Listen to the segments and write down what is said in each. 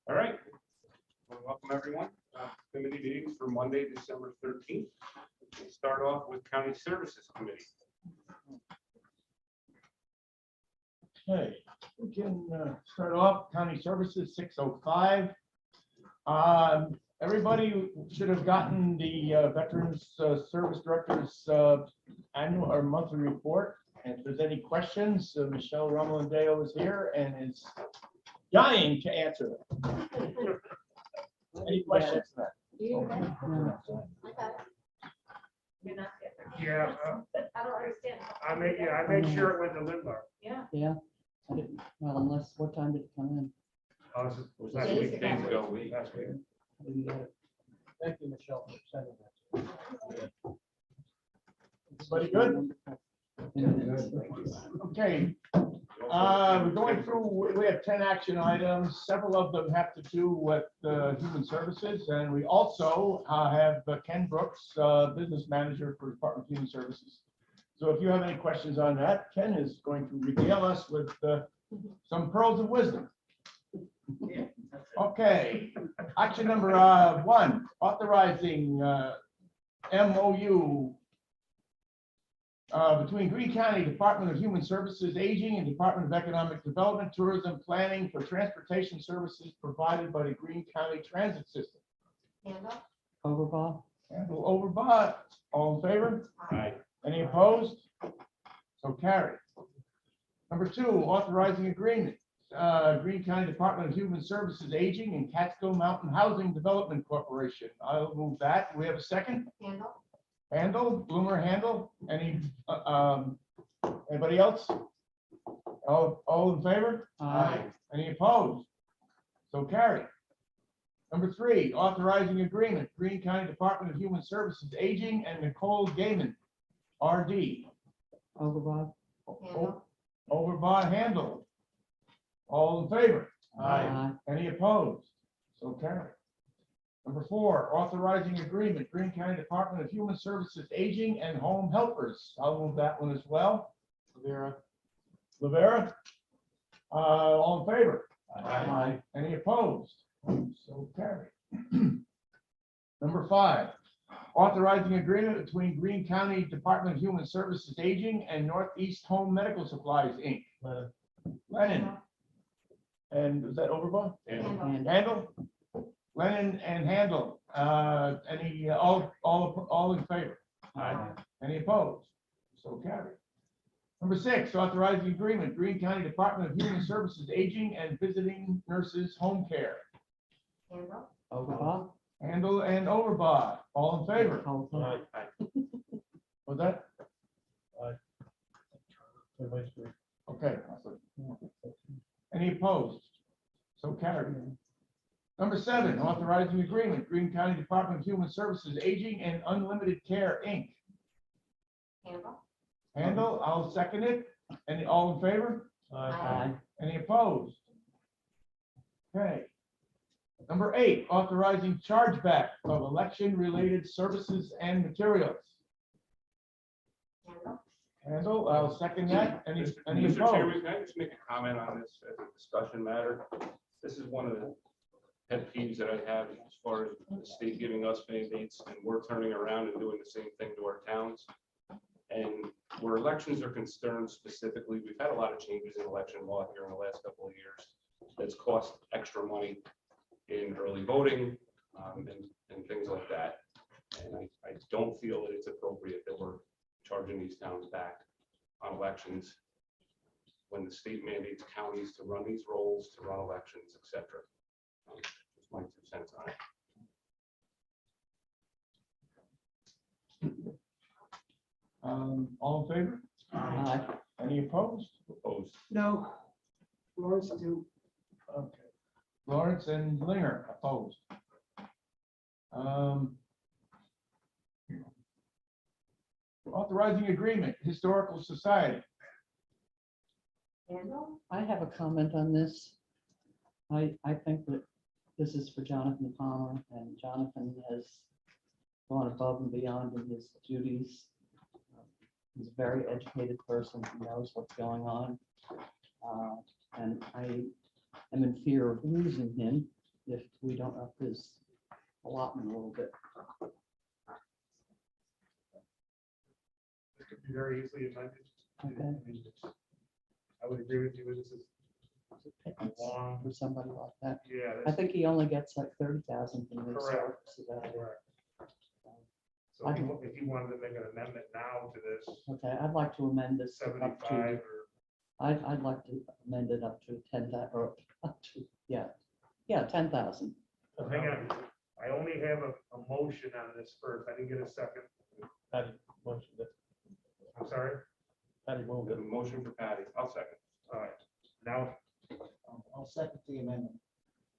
All right. Well, welcome, everyone. Committee meetings for Monday, December 13th. We'll start off with County Services Committee. Okay, we can start off County Services 605. Everybody should have gotten the Veterans Service Director's annual or monthly report. And if there's any questions, Michelle Romulandeo is here and is dying to answer them. Any questions? You're not Yeah, I don't understand. I made sure it went to Limbar. Yeah. Yeah, I didn't, well, unless, what time did it come in? Was that a week, days ago? Last week. I didn't get it. Thank you, Michelle, for sending that. Everybody good? Wonderful. Okay, we're going through, we have 10 action items. Several of them have to do with human services. And we also have Ken Brooks, business manager for Department of Human Services. So if you have any questions on that, Ken is going to regale us with some pearls of wisdom. Okay, action number 1, authorizing MOU between Greene County Department of Human Services, Aging, and Department of Economic Development, Tourism Planning for transportation services provided by the Greene County Transit System. Overball? Handle overbought. All in favor? Aye. Any opposed? So carried. Number 2, authorizing agreement. Greene County Department of Human Services, Aging, and Catskill Mountain Housing Development Corporation. I'll move that. Do we have a second? Handle, Bloomer Handle. Any, anybody else? All in favor? Aye. Any opposed? So carried. Number 3, authorizing agreement, Greene County Department of Human Services, Aging, and Nicole Gaiman, RD. Overball? Overbought Handle. All in favor? Aye. Any opposed? So carried. Number 4, authorizing agreement, Greene County Department of Human Services, Aging, and Home Helpers. I'll move that one as well. Lavera. All in favor? Aye. Any opposed? So carried. Number 5, authorizing agreement between Greene County Department of Human Services, Aging, and Northeast Home Medical Supplies, Inc. Lennon. And was that Overbaugh? And Handle? Lennon and Handle. Any, all in favor? Aye. Any opposed? So carried. Number 6, authorizing agreement, Greene County Department of Human Services, Aging, and Visiting Nurses Home Care. Overball? Handle and Overbaugh. All in favor? Overball. Was that? Everybody's great. Okay. Any opposed? So carried. Number 7, authorizing agreement, Greene County Department of Human Services, Aging, and Unlimited Care, Inc. Handle, I'll second it. Any, all in favor? Aye. Any opposed? Okay. Number 8, authorizing chargeback of election-related services and materials. Handle, I'll second that. Any Mr. opposed? Chairman, can I just make a comment on this as a discussion matter? This is one of the pet peeves that I have as far as the state giving us mandates and we're turning around and doing the same thing to our towns. And where elections are concerned specifically, we've had a lot of changes in election law here in the last couple of years that's cost extra money in early voting and things like that. And I don't feel that it's appropriate that we're charging these towns back on elections when the state mandates counties to run these rolls, to run elections, etc. Just my 2 cents on it. All in favor? Aye. Any opposed? Opposed. No. Lawrence, do. Okay. Lawrence and Linger opposed. Authorizing agreement, Historical Society. I have a comment on this. I think that this is for Jonathan Palmer, and Jonathan has gone above and beyond in his duties. He's a very educated person who knows what's going on. And I am in fear of losing him if we don't up his allotment a little bit. This could be very easily amended. Okay. I mean, I would agree with you, this is long, For somebody like that. yeah. I think he only gets like 30,000 from this. Correct. so- Correct. So if you wanted to make an amendment now to this, Okay, I'd like to amend this up 75 to, or, I'd like to amend it up to 10,000 or up to, yeah, 10,000. hang on, I only have a motion on this first, I didn't get a second, Patty motioned it. I'm sorry, Patty We moved have it. a motion for Patty. I'll second. all right, now, I'll second the amendment.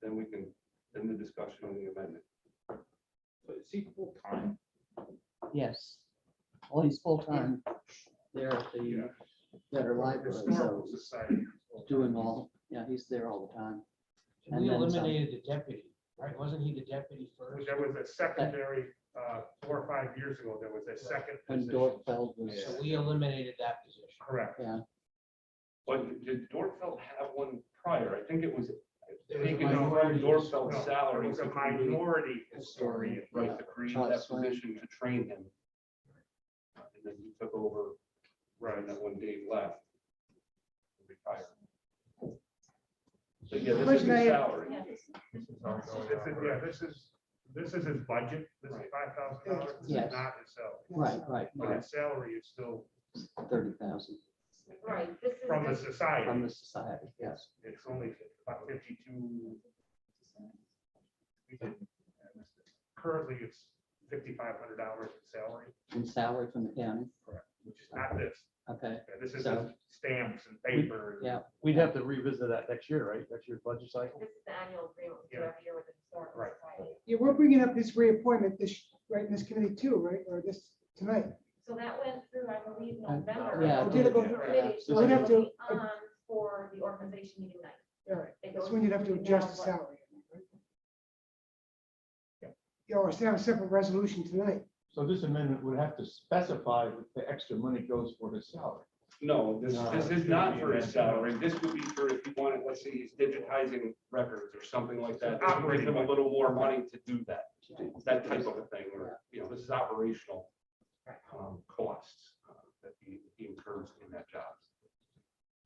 Then we can, then the discussion on the amendment. So is he full time? Yes. Well, he's full-time there at the yeah, Better Library, so Historical Society. doing all, yeah, he's there all the time. And We then some. eliminated the deputy, right? Wasn't he the deputy first? There was a secondary, 4 or 5 years ago, there was a second When position. Dorfeld was, So we eliminated that position. Correct, yeah, But did Dorfeld have one prior? I think it was There was a taken from minority Dorfeld's no, salary. it was a to create- minority historian. Right, to create Charles that Swain. position to train him. And then he took over, right, and then when Dave left. Retired. So yeah, this is his salary. Yes. This is his budget, this is $5,000, this is Yes. not his salary. right, But his salary is still 30,000 Right, this is. from the just- society. from the society, yes. It's only about 52. Currently, it's $5,500 in salary, In salary from the county, which is not this. okay, This is So- stamps and paper. and- yeah, We'd have to revisit that next year, right? Next year's budget cycle? This is the annual agreement we do Yeah. every year with the historical Right. society. Yeah, we're bringing up this reappointment right, in this committee too, right, or this tonight? So that went through, I believe, Oh, November. yeah, it did. Committee, So so we'd it'll have to- be on for the organization meeting night. All right, It that's goes when you'd have to through adjust the now, what- salary. Yeah, or have a separate resolution tonight. So this amendment would have to specify that the extra money goes for his salary. No, this No, is it not shouldn't for be his that. salary. This would be for if you wanted, let's say he's digitizing records or something like that. This would give Operating him a budget. little more money to do that, that type of a thing, or, this is operational costs that he incurs in that job.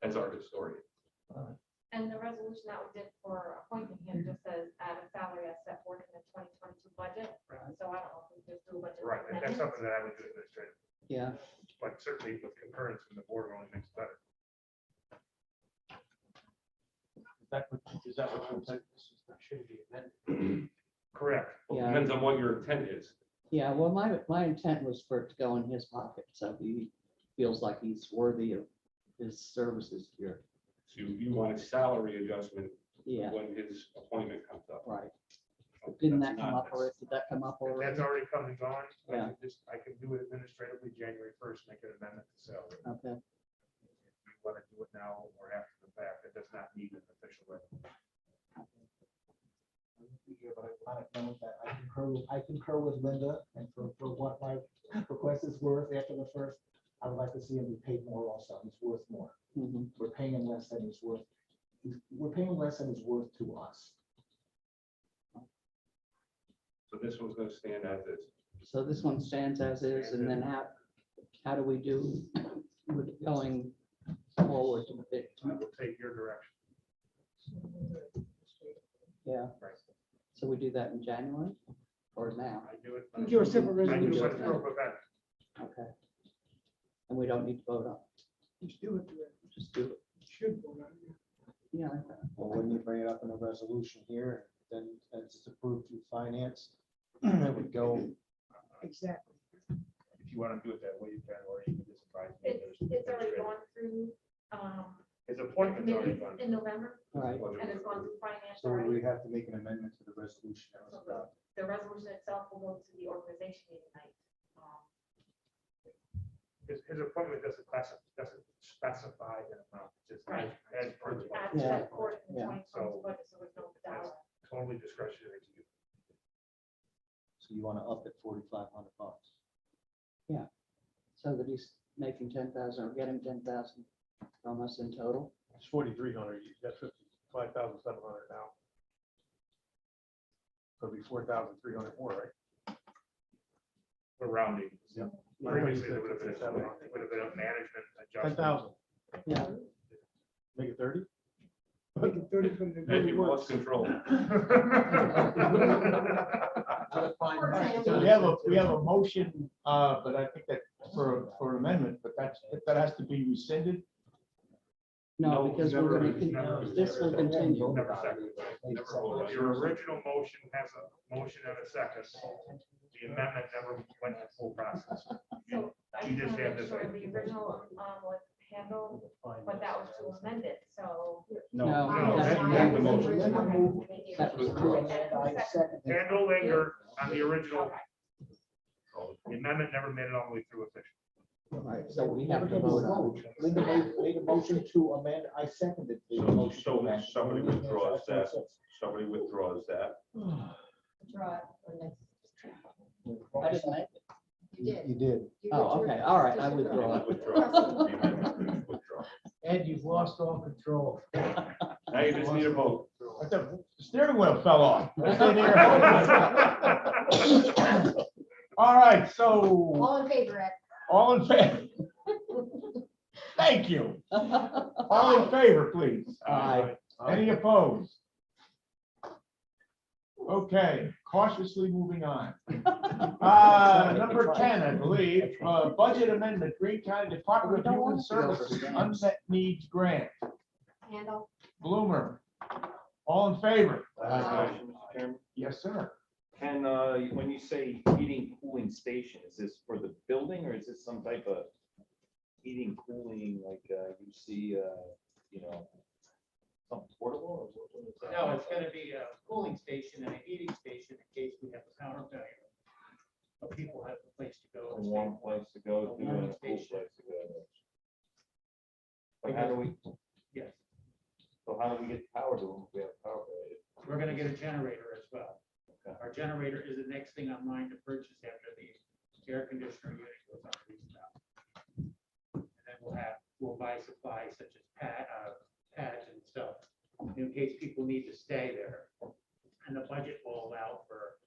As our historian. And the resolution that we did for appointing him just says add a salary as set forth in the 2022 budget. So I don't know if we just do a budget. Right, and that's amendment. something that I would do administratively, yeah. but certainly with concurrence from the board only makes it better. Is that what you said? Should be amended. Correct. Well, Yeah. depends on what your intent is. Yeah, well, my intent was for it to go in his pocket, so he feels like he's worthy of his services here. So you want a salary adjustment Yeah, when his appointment comes up. right. Didn't That's that come not up already? Did that come up If already? that's already come and gone, Yeah. I can do it administratively January 1st, make an amendment to salary. Okay, If you want to do it now or after the fact, it does not need an official resolution. Yeah, but I want to know that I concur with Linda, and for what my request is worth after the first, I would like to see him be paid more also. He's worth more. mhm. We're paying him less than he's worth. We're paying him less than he's worth to us. So this one's gonna stand as is. So this one stands as is, and then how do we do with it going forward to the I will take your direction. yeah, Right. so we do that in January or now? I do it. You do a separate I do resolution. it for a event. Okay. And we don't need to vote on, Just do it. just do it. Should vote on it. Yeah, I think. Well, wouldn't you bring it up in a resolution here, then as it's approved through finance, it would go. Exactly. If you want to do it that way, you can, or you can just advise me. It's already gone through, His appointment's already committees done. in November, Right, and it's gone through finance So already. we have to make an amendment to the resolution that was adopted. The resolution itself will go to the organization meeting night. His appointment doesn't specify an amount, just Right. as per the As budget. Yeah. set forth in the Yeah. 2022 budget, so there's no dollar. Totally discretionary to you. So you want to up it $4,500. so that he's making 10,000 or getting 10,000 from us in total. It's 4,300. That's 55,700 now. Could be 4,300 more, right? We're rounding. Yeah. Previously, there would have been a management adjustment. 10,000. Yeah. Make it 30? Make it 30 from the. And you lost control. So we have a motion, but I think that for amendment, but that has to be rescinded. No, No, because never- we're gonna, never- this will continue. Never seconded. Your original motion has a motion and a second. The amendment never went through full process. So I You just just want to have make this. sure the original, was handled, but that was to amend it, so. No, No, that's that- not the that- motion. Linda moved That was to amend, I seconded. Handle linger on the original. The amendment never made it all the way through officially. Right, so we Never have to did vote a on vote. Linda made a motion to amend, I seconded the motion. So to amend. somebody withdraws that. Somebody withdraws that. Draw it for next. I didn't make it. You did. Oh, okay, all right, I withdraw. Withdraw. Ed, you've lost all control. Now you just need a vote. The steering wheel fell off. All right, so All in favor, Ed? all in favor? Thank you. All in favor, please. Aye. Any opposed? Okay, cautiously moving on. Number 10, I believe, budget amendment, Greene County Department of Human Services, Unmet Needs Grant. Handle. Bloomer. All in favor? Mr. Chairman, Yes, sir. Can, when you say heating cooling station, is this for the building or is this some type of heating cooling like you see, something portable? Or what is that? No, it's gonna be a cooling station and a heating station in case we have a power failure. So people have a place to go. A and warm stay. place to go to and a cool place to go. But how do we, Yes, so how do we get power to them if we have power failure? we're gonna get a generator as well. Okay. Our generator is the next thing on mine to purchase after the air conditioner unit goes on lease now. And then we'll buy supplies such as pads and stuff in case people need to stay there. And the budget will allow for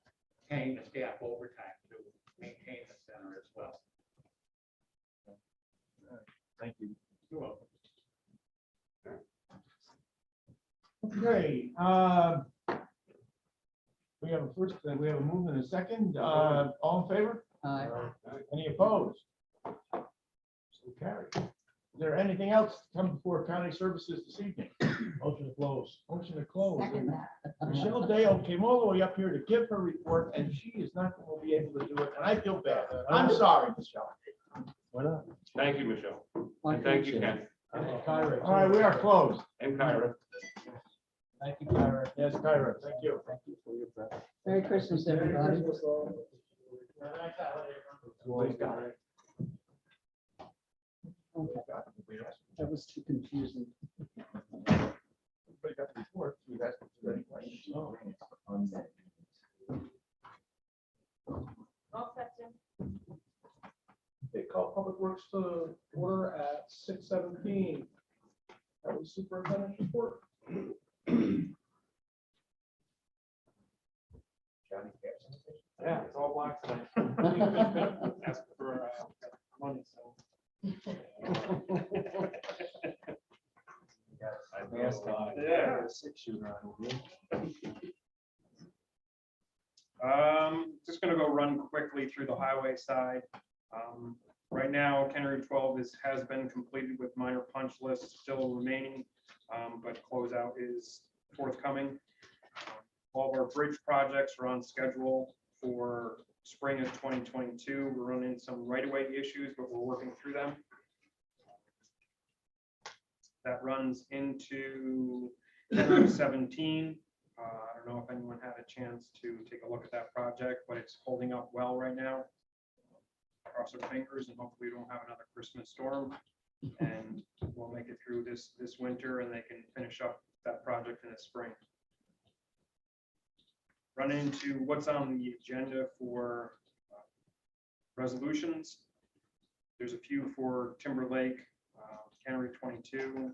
paying the staff overtime to maintain the center as well. Thank you. You're welcome. Okay, we have a first, we have a move and a second, all in favor? Aye. Any opposed? So carried. Is there anything else to come before county services this evening? Motion to close. Motion to close. Second that. Michelle Dale came all the way up here to give her report, and she is not going to be able to do it, and I feel bad. I'm sorry, Michelle. Why not? Thank you, Michelle. Why And thank you, can't Ken. Kyra. All right, we are closed. And Kyra. Thank you, Kyra. Yes, Kyra, thank you. Thank you for your breath. Merry Christmas, everybody. Okay, that was too confusing. Everybody got the report. We've asked if there's any questions. All set, Jim? They call Public Works to order at 6:17. That was superintendent's report. Yeah, it's all black tonight. Ask for money, so. Yeah. Just gonna go run quickly through the highway side. Right now, County Route 12 has been completed with minor punch lists still remaining, but closeout is forthcoming. All of our bridge projects are on schedule for spring of 2022. We're running some right-of-way issues, but we're working through them. That runs into 17. I don't know if anyone had a chance to take a look at that project, but it's holding up well right now. Cross our fingers and hopefully we don't have another Christmas storm. And we'll make it through this winter and they can finish up that project in the spring. Run into what's on the agenda for resolutions. There's a few for Timber Lake, County Route 22.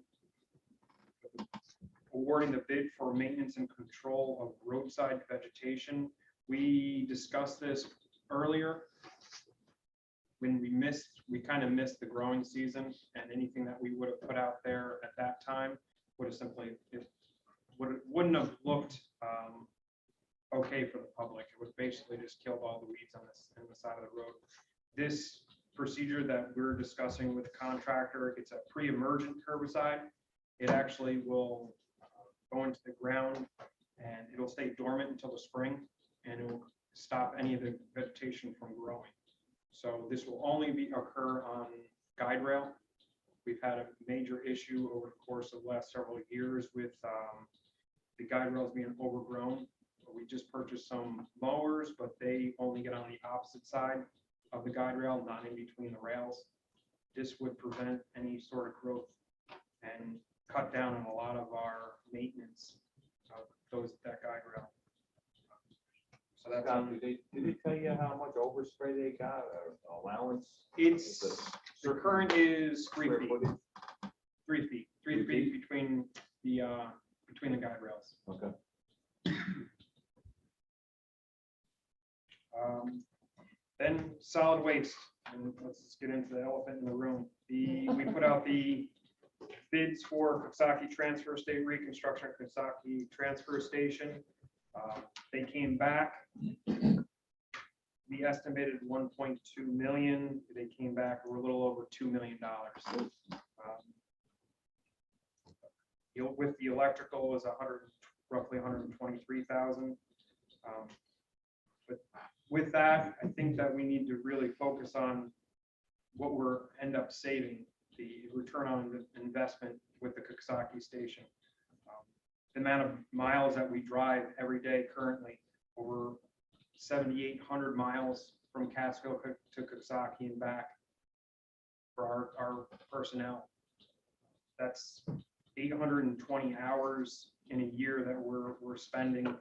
awarding the bid for maintenance and control of roadside vegetation. We discussed this earlier. When we kind of missed the growing season, and anything that we would have put out there at that time would have simply, wouldn't have looked okay for the public. It would basically just killed all the weeds on the side of the road. This procedure that we're discussing with the contractor, it's a pre-emergent herbicide. It actually will go into the ground and it'll stay dormant until the spring, and it will stop any of the vegetation from growing. So this will only occur on guide rail. We've had a major issue over the course of the last several years with the guide rails being overgrown. We just purchased some mowers, but they only get on the opposite side of the guide rail, not in between the rails. This would prevent any sort of growth and cut down on a lot of our maintenance of that guide rail. So that's Scott, did they tell you how much overspray they got or allowance? it's the current is 3 Square feet. footage? 3 feet. 3 feet between the guide rails. Okay. Then solid waste, and let's just get into the elephant in the room. We put out the bids for Coxsackie Transfer Station, Reconstruction, Coxsackie Transfer Station. They came back. We estimated 1.2 million. They came back a little over $2 million. With the electrical was roughly 123,000. But with that, I think that we need to really focus on what we're end up saving, the return on investment with the Coxsackie station. The amount of miles that we drive every day currently, over 7,800 miles from Catskill to Coxsackie and back for our personnel. That's 820 hours in a year that we're spending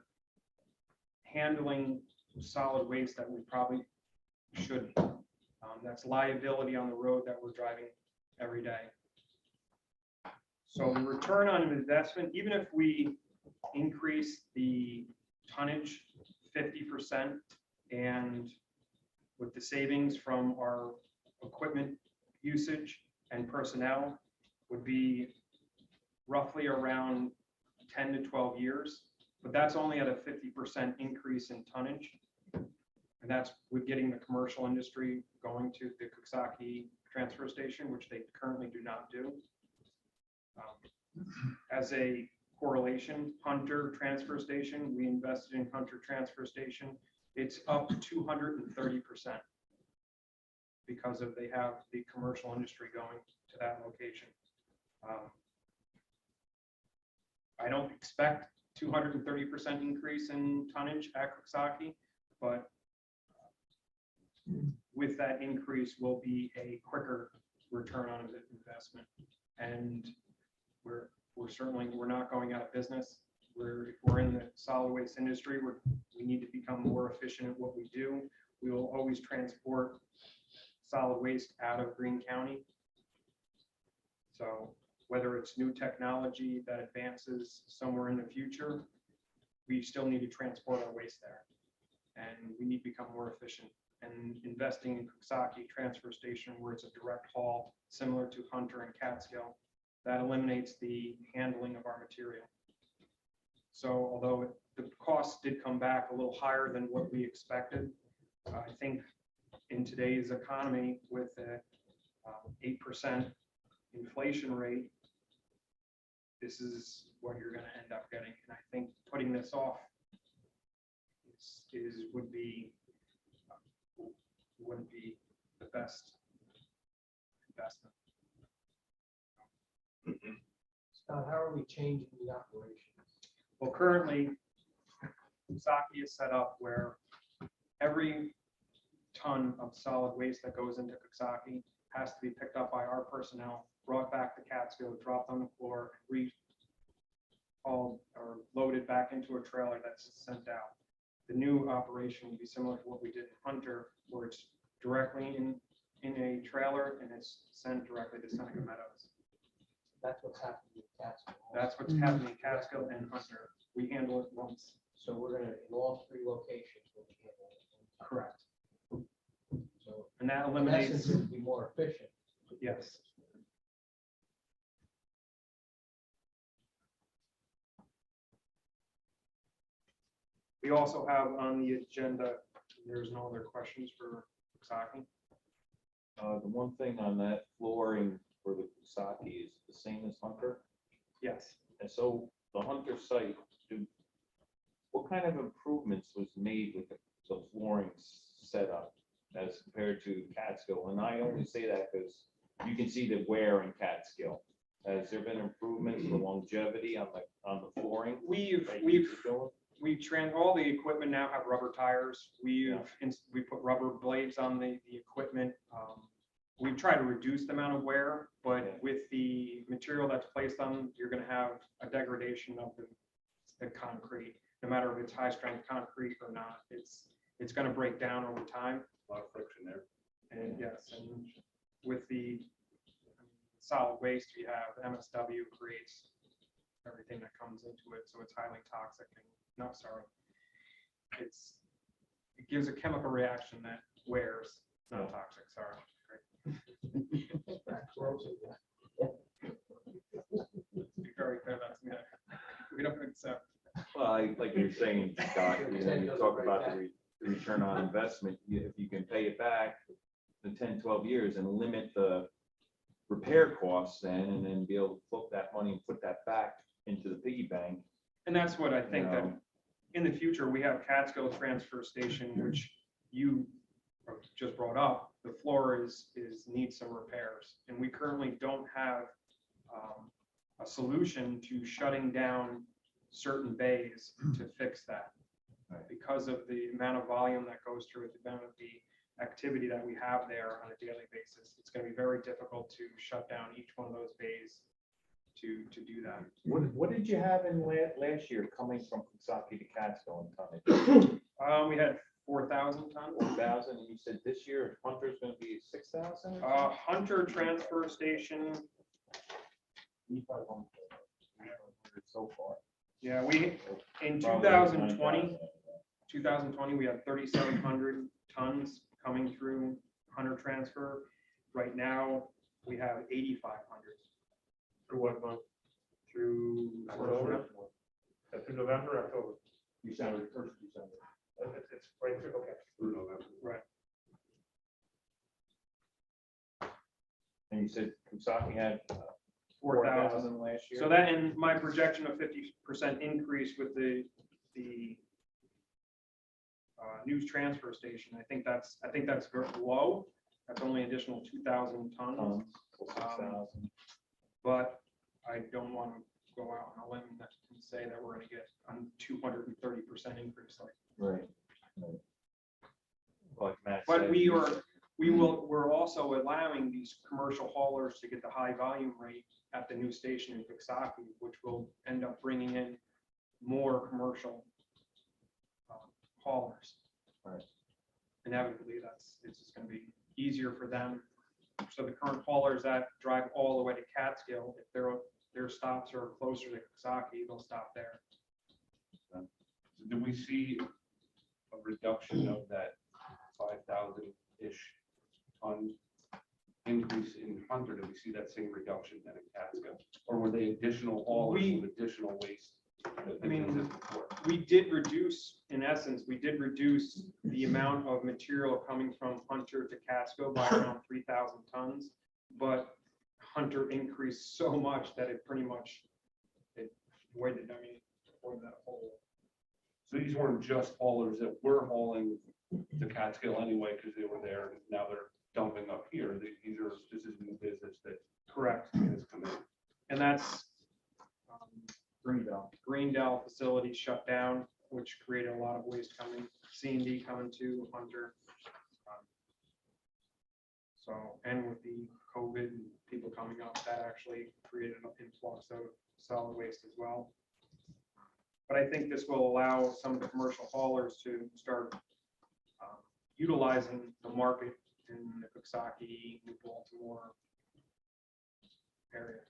handling solid waste that we probably shouldn't. That's liability on the road that we're driving every day. So the return on investment, even if we increase the tonnage 50%, and with the savings from our equipment usage and personnel, would be roughly around 10 to 12 years. But that's only at a 50% increase in tonnage. And that's with getting the commercial industry going to the Coxsackie transfer station, which they currently do not do. As a correlation, Hunter transfer station, we invested in Hunter transfer station. It's up 230% because they have the commercial industry going to that location. I don't expect 230% increase in tonnage at Coxsackie, but with that increase will be a quicker return on investment. And we're not going out of business. We're in the solid waste industry. We need to become more efficient at what we do. We will always transport solid waste out of Greene County. So whether it's new technology that advances somewhere in the future, we still need to transport our waste there. And we need to become more efficient. And investing in Coxsackie transfer station, where it's a direct haul, similar to Hunter and Catskill, that eliminates the handling of our material. So although the cost did come back a little higher than what we expected, I think in today's economy with a 8% inflation rate, this is what you're going to end up getting. And I think putting this off wouldn't be the best investment. Scott, how are we changing the operations? Well, currently, Coxsackie is set up where every ton of solid waste that goes into Coxsackie has to be picked up by our personnel, brought back to Catskill, dropped on the floor, hauled or loaded back into a trailer that's sent out. The new operation will be similar to what we did in Hunter, where it's directly in a trailer and it's sent directly to Seneca Meadows. That's what's happening in Catskill. That's what's happening in Catskill and Hunter. We handle it once. So we're gonna, in all three locations, we'll be handling it. Correct. So And that in eliminates, essence, it'll be more efficient. yes. We also have on the agenda, there's no other questions for Coxsackie. The one thing on that flooring for the Coxsackie is the same as Hunter. Yes. And so the Hunter site, what kind of improvements was made with the flooring setup as compared to Catskill? And I only say that because you can see the wear in Catskill. Has there been improvements in the longevity on the flooring? All the equipment now have rubber tires. We put rubber blades on the equipment. We try to reduce the amount of wear, but with the material that's placed on, you're going to have a degradation of the concrete. No matter if it's high strength concrete or not, it's going to break down over time. A lot of friction there. And yes, and with the solid waste we have, MSW creates everything that comes into it, so it's highly toxic and it gives a chemical reaction that wears, not toxic, sorry. Be very clear, that's me. We don't accept. Well, like you're saying, Scott, you talk about the return on investment. If you can pay it back in 10, 12 years and limit the repair costs and then be able to flip that money and put that back into the piggy bank. And that's what I think that in the future, we have Catskill transfer station, which you just brought up. The floor needs some repairs, and we currently don't have a solution to shutting down certain bays to fix that. Because of the amount of volume that goes through it, the amount of the activity that we have there on a daily basis, it's going to be very difficult to shut down each one of those bays to do that. What did you have in last year coming from Coxsackie to Catskill in tonnage? We had 4,000 tons. 4,000, and you said this year Hunter's going to be 6,000? Hunter transfer station. So far. Yeah, in Probably 2020, we had 3,700 tons coming through Hunter transfer. Right now, we have 8,500. Through what month? Through October? Through November, October? December, first December. It's right through, okay. Through November. Right. And you said Coxsackie had 4,000 last year? So that, in my projection of 50% increase with the news transfer station, I think that's very low. That's only additional 2,000 tons. 6,000. But I don't want to go out on a limb and say that we're going to get a 230% increase. Right. Like Matt But said, we're also allowing these commercial haulers to get the high volume rate at the new station in Coxsackie, which will end up bringing in more commercial haulers. Right. Inevitably, it's just going to be easier for them. So the current haulers that drive all the way to Catskill, if their stops are closer to Coxsackie, they'll stop there. So do we see a reduction of that 5,000-ish ton increase in Hunter? Do we see that same reduction then in Catskill? Or were they additional haulers with additional waste? I mean, we did reduce the amount of material coming from Hunter to Catskill by around 3,000 tons, but Hunter increased so much that it pretty much voided that whole. So these weren't just haulers that were hauling to Catskill anyway because they were there, and now they're dumping up here. This is new business that Correct. has come in. And that's Greendale facility shut down, which created a lot of waste coming, C&D coming to Hunter. So, and with the COVID and people coming up, that actually created an influx of solid waste as well. But I think this will allow some of the commercial haulers to start utilizing the market in the Coxsackie, New Baltimore area.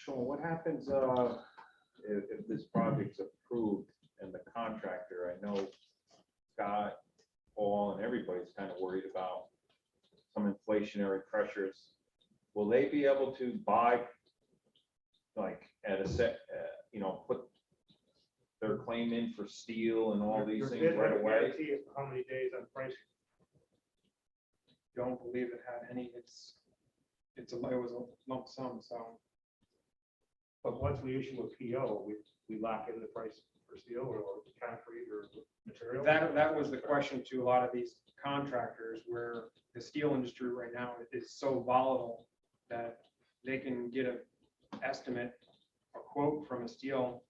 Sean, what happens, if this project's approved and the contractor, I know Scott, Paul, and everybody's kind of worried about some inflationary pressures. Will they be able to buy, like, at a set, put their claim in for steel and all these Your things bid had right a away? guarantee of how many days on pricing? Don't believe it had any, it was a lump sum, so. But once we issue a PO, we lock in the price for steel or concrete or material? That was the question to a lot of these contractors, where the steel industry right now is so volatile that they can get an estimate, a quote from a steel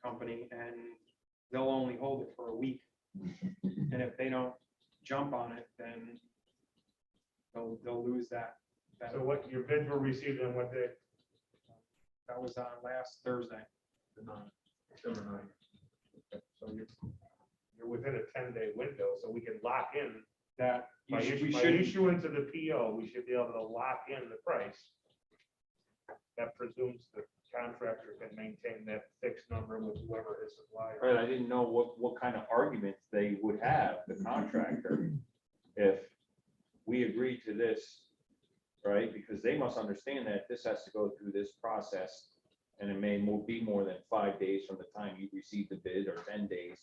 company, and they'll only hold it for a week. And if they don't jump on it, then they'll lose that. So what, your bids were received on what day? That was on last Thursday. December 9th. So you're within a 10-day window, so we can lock in That by issuance of the PO, we should be able to lock in the price. That presumes the contractor can maintain that fixed number with whoever his supplier. Right, I didn't know what kind of arguments they would have, the contractor, if we agree to this, right? Because they must understand that this has to go through this process, and it may be more than 5 days from the time you receive the bid, or 10 days.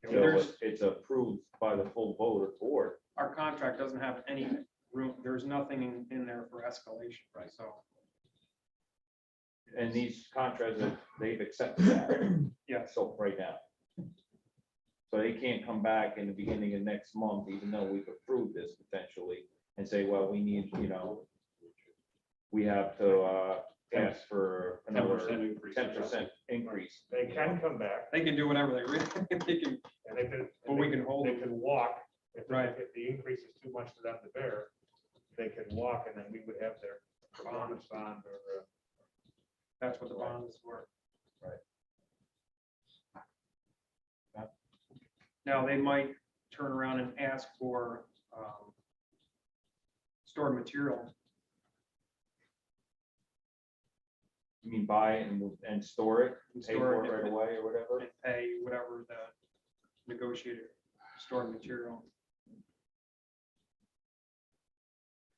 So it's approved by the full vote of board. Our contract doesn't have any room, there's nothing in there for escalation, right? So. And these contractors, they've accepted that. Yeah. So right now. So they can't come back in the beginning of next month, even though we've approved this potentially, and say, well, we need, we have to ask for another 10% increase. They can come back They can do whatever they really, they can, and they can. but we can hold They them. can walk, if Right. the increase is too much for them to bear, they can walk, and then we would have their performance bond or. That's what the bond is for. Right. Now, they might turn around and ask for stored material. You mean buy it and store it, And pay store for it it right away or whatever? And pay whatever the negotiated stored material.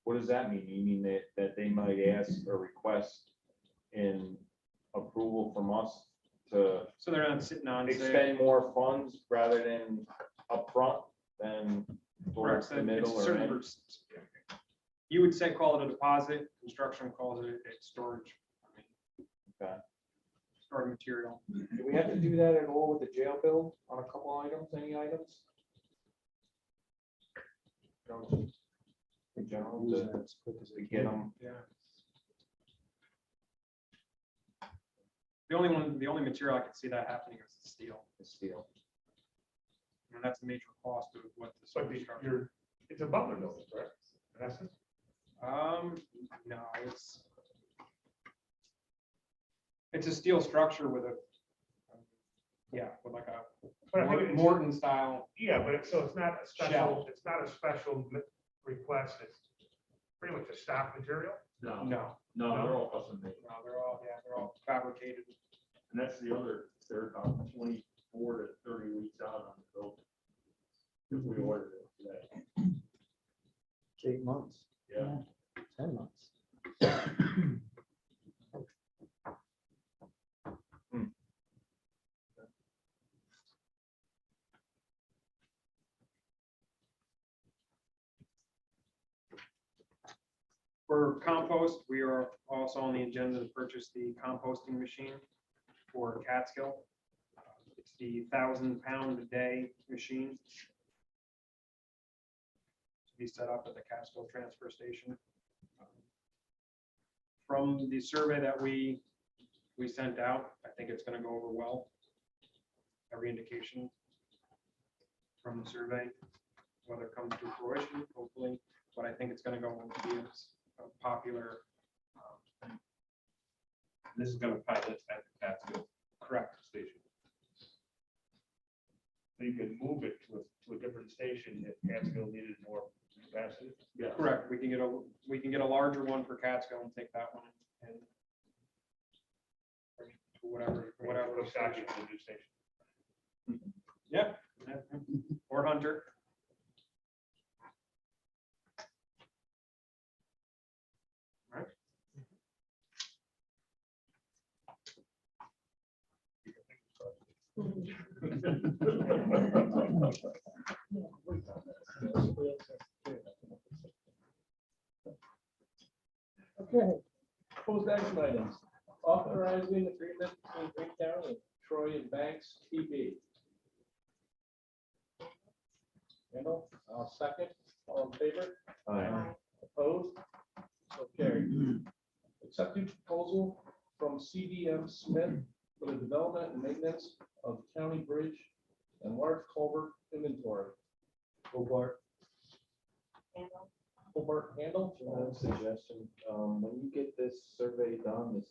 What does that mean? You mean that they might ask or request in approval from us to So they're not sitting on, say, expend more funds rather than upfront than towards the middle it's or certain end? groups. You would say, call it a deposit, construction calls it a storage. Okay. Stored material. Do we have to do that at all with the jail bill on a couple items, any items? In general, to get them, Yeah. The only material I can see that happening is the steel. the steel. And that's a major cost of what the But structure. it's a Butler building, correct? In essence? No, it's a steel structure with a, with like a But I think it's- Morton style. Yeah, but it's not a special, Shell. it's not a special request, it's pretty much a stock material. No, they're all custom made. no, they're all fabricated. And that's the other, they're about 24 to 30 weeks out on the building. If we ordered it today. 8 months, Yeah. 10 months. For compost, we are also on the agenda to purchase the composting machine for Catskill. It's the 1,000-pound-a-day machine to be set up at the Catskill transfer station. From the survey that we sent out, I think it's going to go over well. Every indication from the survey, whether it comes to fruition, hopefully, but I think it's going to go be a popular. This is gonna pilot at the Catskill Correct. station. So you can move it to a different station if Catskill needed more capacity. Correct. We can get a larger one for Catskill and take that one and whatever. Coxsackie for the new station. Yeah. Or Hunter. Right. Okay, proposed action items, authorizing agreement between Greene County and Troy and Banks, TB. Handle, I'll second, all in favor, Aye. opposed, so carried. Accepting proposal from CDM Smith for the development and maintenance of county bridge and large culvert inventory. Hobart. Hobart Handle. Suggestion, when you get this survey done, this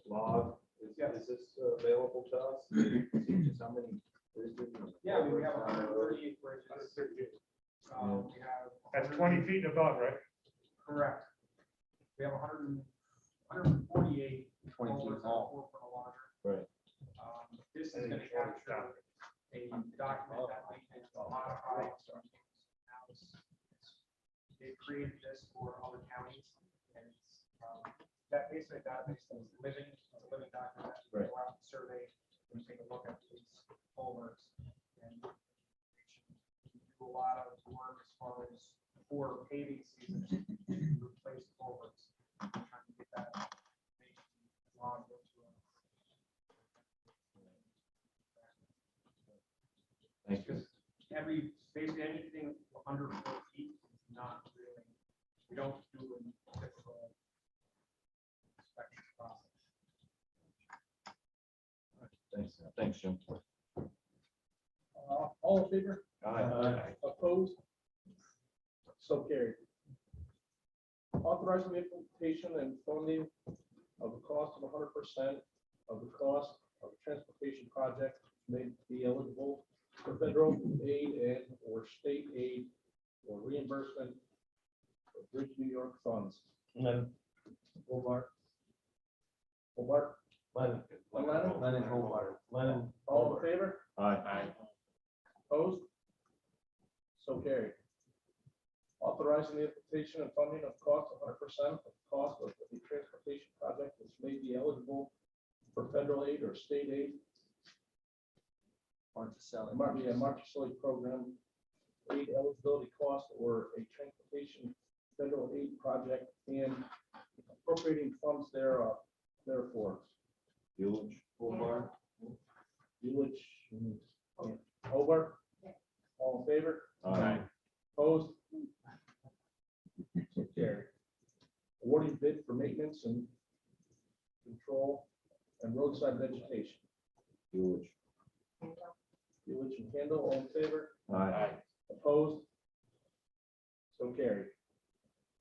log, is this available to us? See just how many bridges and Yeah, we have culverts 138 bridges. We have. That's 20 feet and above, right? Correct. We have 148. 20 feet culverts that are tall. 4 foot or larger. Right. This is gonna capture a document that we can modify. Now they created this for other counties, and it's, that basically database that is living, it's a living document. That we go out and survey and take a look at these culverts. And we do a lot of work as far as for paving season to replace culverts. Trying to get that information logged into a. Thank you. Basically anything under 4 feet is not really, we don't do a typical inspection process. Thanks, Jim. All in favor, Aye. opposed, so carried. Authorizing the implementation and funding of the cost of 100% of the cost of the transportation project may be eligible for federal aid and or state aid or reimbursement for Bridge New York funds. Hobart. Hobart. Lennon. Lennon Hobart. Lennon. All in favor? Aye. Opposed? So carried. Authorizing the implementation and funding of cost of 100% of the cost of the transportation project which may be eligible for federal aid or state aid. March program, aid eligibility cost or a transportation federal aid project and appropriating funds therefore. Village. Hobart. Village. Hobart. All in favor? Aye. Opposed? So carried. Awarding bid for maintenance and control and roadside vegetation. Village. Village and Kendall, all in favor? Aye. Opposed? So carried.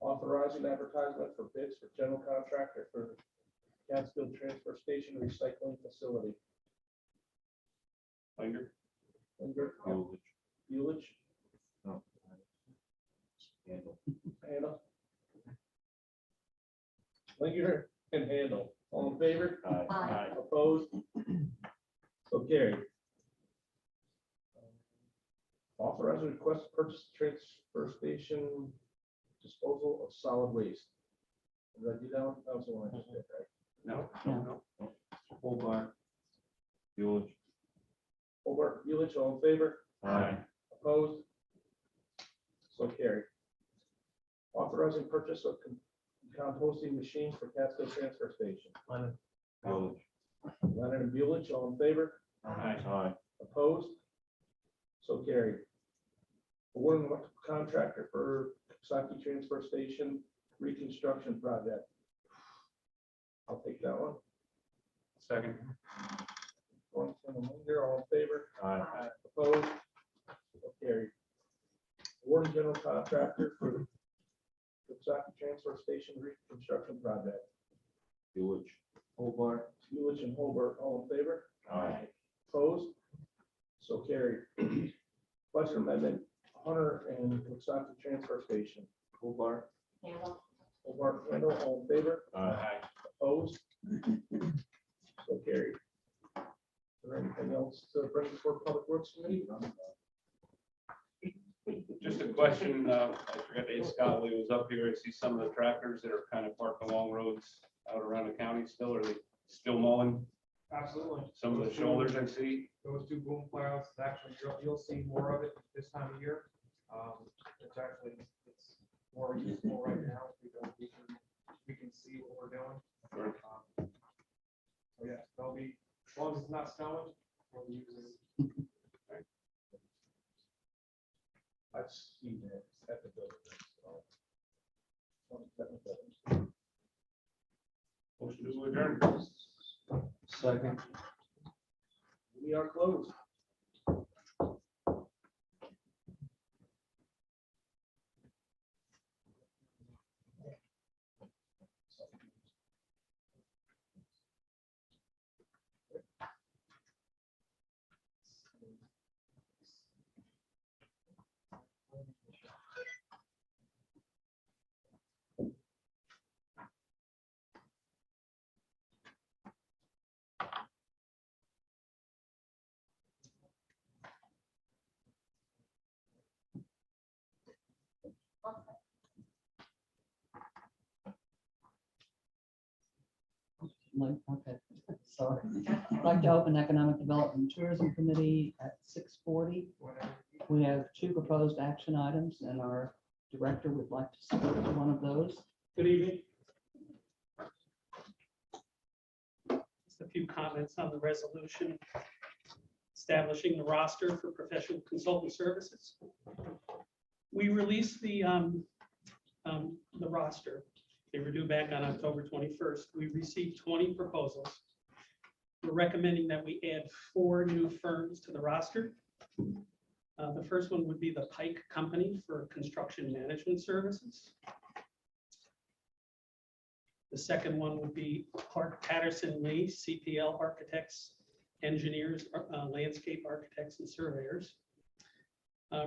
Authorizing advertisement for bids for general contractor for Catskill Transfer Station Recycling Facility. Linder. Linder, Village. Village, No. Handle. Hannah. Linger and Handle, all in favor? Aye. Opposed? So carried. Authorizing request to purchase transfer station disposal of solid waste. Did I do that one? That was the one I just did, right? No. Hobart. Village. Hobart, Village, all in favor? Aye. Opposed? So carried. Authorizing purchase of composting machines for Catskill Transfer Station. Village. Leonard and Village, all in favor? Aye. Opposed? So carried. Awarding contractor for Coxsackie Transfer Station Reconstruction Project. I'll take that one. Second. One from the Linder, all in favor? Aye. Opposed? So carried. Awarding general contractor for Coxsackie Transfer Station Reconstruction Project. Village. Hobart. Village and Hobart, all in favor? Aye. Opposed? So carried. Budget amendment, Hunter and Coxsackie Transfer Station. Hobart. Hobart, Randall, all in favor? Aye. Opposed? So carried. Works Committee. Just a question, I forgot that Scott Lee was up here. I see some of the tractors that are kind of parked along roads out around the county still. Are they still mowing Absolutely. some of the shoulders I see? Those two boom plows, actually, you'll see more of it this time of year. It's actually, it's more useful right now because we can see what we're doing. Sure. So yeah, they'll be, as long as it's not snowing, we'll be using it. I've seen it at the building. Motion to adjourn. Second. We are closed. Okay, sorry. I'd like to open Economic Development and Tourism Committee at 6:40. We have 2 proposed action items, and our director would like to speak to one of those. Good evening. Just a few comments on the resolution establishing the roster for professional consultant services. We released the roster. They were due back on October 21st. We received 20 proposals. We're recommending that we add 4 new firms to the roster. The first one would be the Pike Company for construction management services. The second one would be Clark Patterson Lee, CPL Architects, Engineers, Landscape Architects and Surveyors.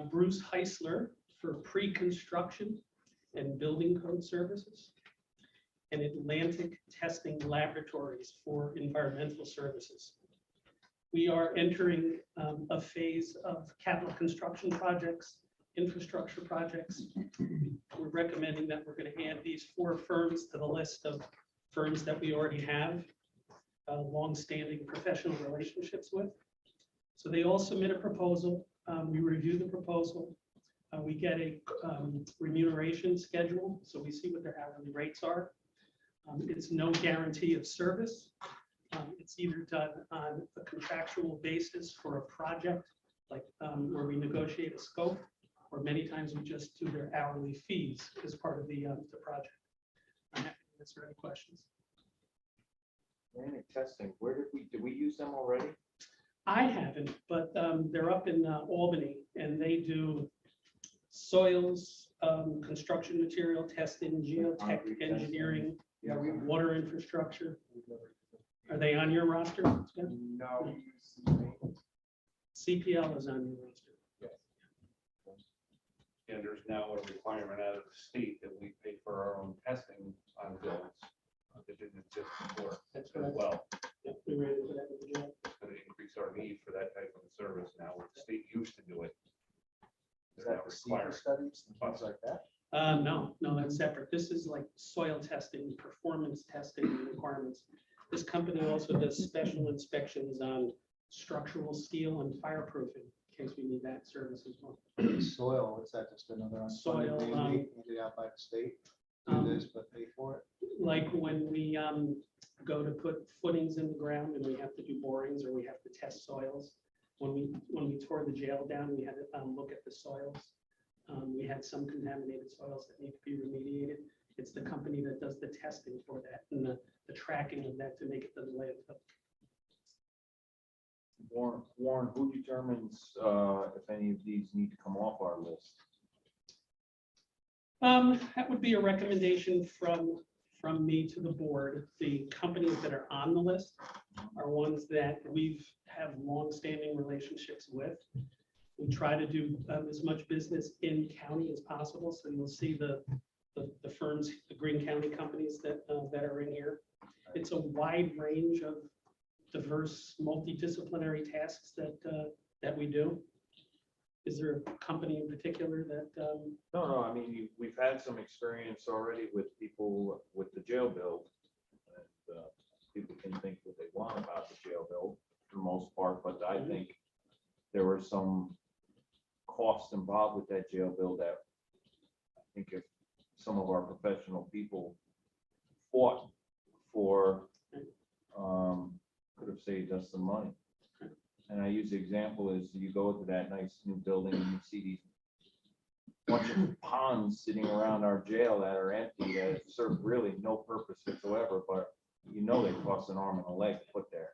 Bruce Heisler for pre-construction and building code services. And Atlantic Testing Laboratories for environmental services. We are entering a phase of capital construction projects, infrastructure projects. We're recommending that we're going to add these 4 firms to the list of firms that we already have long-standing professional relationships with. So they all submit a proposal. We review the proposal. We get a remuneration schedule, so we see what their hourly rates are. It's no guarantee of service. It's either done on a contractual basis for a project, like where we negotiate a scope, or many times we just do their hourly fees as part of the project. I'm happy to answer any questions. Atlantic Testing, did we use them already? I haven't, but they're up in Albany, and they do soils, construction material testing, geotech Concrete testing. engineering, Yeah, we, water infrastructure. Are they on your roster? Scott? no, CPL is on your roster. And there's now a requirement out of the state that we pay for our own testing on buildings. That didn't exist before That's as correct. well. Yep, we ran into that with the jail. It's going to increase our need for that type of a service now, where the state used to do it. Is They're that now the secret requiring. studies and things like that? No, that's separate. This is like soil testing, performance testing requirements. This company also does special inspections on structural steel and fireproofing, in case we need that service as well. Soil, is that just another Soil, unfunded mandate handed out by the state? Do um, this, but pay for it? Like when we go to put footings in the ground and we have to do borings or we have to test soils. When we tore the jail down, we had to look at the soils. We had some contaminated soils that need to be remediated. It's the company that does the testing for that and the tracking of that to make it to the landfill. Warren, who determines if any of these need to come off our list? That would be a recommendation from me to the board. The companies that are on the list are ones that we've have longstanding relationships with. We try to do as much business in county as possible. So you'll see the firms, the Greene County companies that are in here. It's a wide range of diverse multidisciplinary tasks that that we do? Is there a company in particular that, No, I mean, we've had some experience already with people with the jail bill. And people can think what they want about the jail bill for the most part, but I think there were some costs involved with that jail bill that I think if some of our professional people fought for, could have saved us some money. And I use the example is you go to that nice new building and you see these bunch of ponds sitting around our jail that are empty, that serve really no purpose whatsoever, but you know they cost an arm and a leg to put there.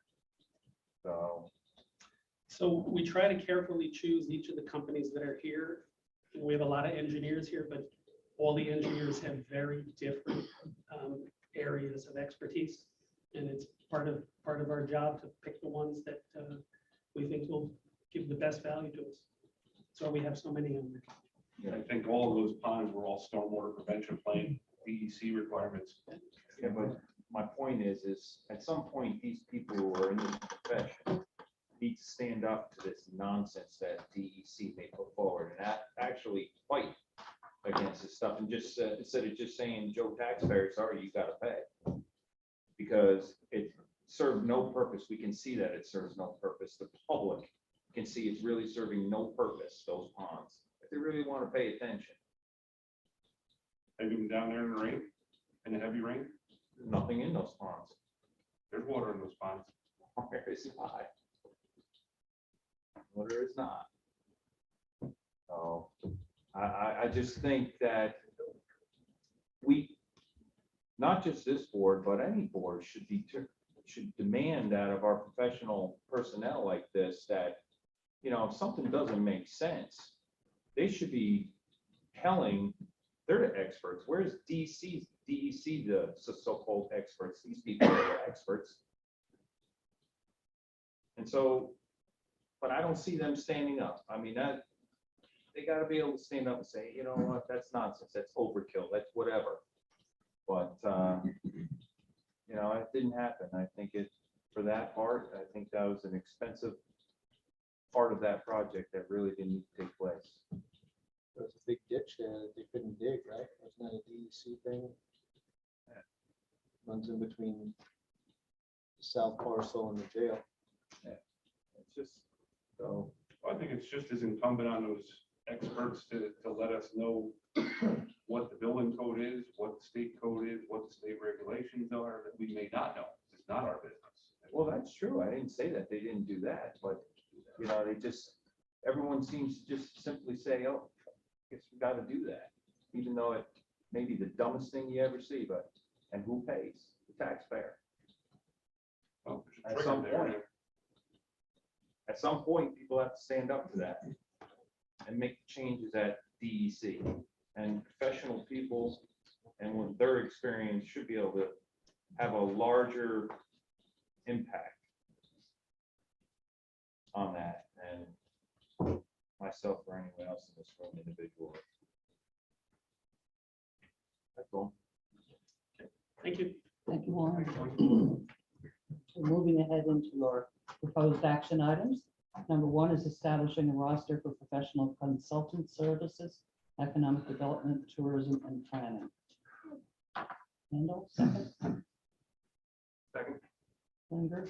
so we try to carefully choose each of the companies that are here. And we have a lot of engineers here, but all the engineers have very different areas of expertise. And it's part of our job to pick the ones that we think will give the best value to us. So we have so many of them. I think all of those ponds were all stormwater prevention plan, DEC requirements. Yeah, but my point is at some point, these people who are in this profession need to stand up to this nonsense that DEC may put forward and actually fight against this stuff and just, instead of just saying, Joe taxpayer, sorry, you gotta pay. Because it served no purpose. We can see that it serves no purpose. The public can see it's really serving no purpose, those ponds, if they really want to pay attention. Have you been down there in the rain, in the heavy rain? There's nothing in those ponds. There's water in those ponds. There is not. Well, there is not. So I just think that we, not just this board, but any board should demand out of our professional personnel like this that, you know, if something doesn't make sense, they should be telling, they're the experts. Where's DEC, the so-called experts? These people are the experts. And so, but I don't see them standing up. I mean, that they got to be able to stand up and say, you know what, that's nonsense. That's overkill. That's whatever. But, you know, it didn't happen. I think for that part, I think that was an expensive part of that project that really didn't need to take place. There was a big ditch there that they couldn't dig, right? Wasn't that a DEC thing? Runs in between the south parcel and the jail. It's just, so, I think it's just as incumbent on those experts to let us know what the building code is, what the state code is, what the state regulations are that we may not know. It's not our business. well, that's true. I didn't say that they didn't do that, but, you know, everyone seems to just simply say, oh, I guess we got to do that, even though it may be the dumbest thing you ever see, but, and who pays? The taxpayer. Well, there's a At trigger some there. point. At some point, people have to stand up to that and make changes at DEC. And professional people and with their experience should be able to have a larger impact on that and myself or anyone else in this room individually. That's all. Thank you. Thank you, Warren. We're moving ahead into our proposed action items. Number 1 is establishing a roster for professional consultant services, economic development, tourism, and planning. Handle, second. Second. Linder,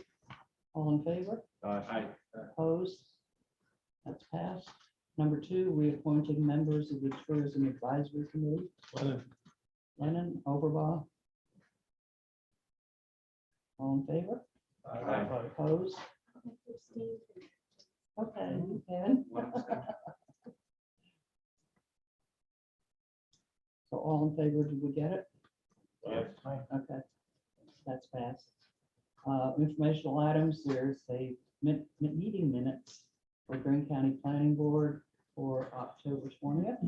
all in favor? Aye. Opposed? That's passed. Number 2, reappointing members of the Tourism Advisory Committee. Lennon, Overbaugh. All in favor? Aye. Opposed? Okay, and so all in favor, did we get it? Yes. Okay, that's passed. Informational items, there's a meeting minutes for Greene County Planning Board for October 20th.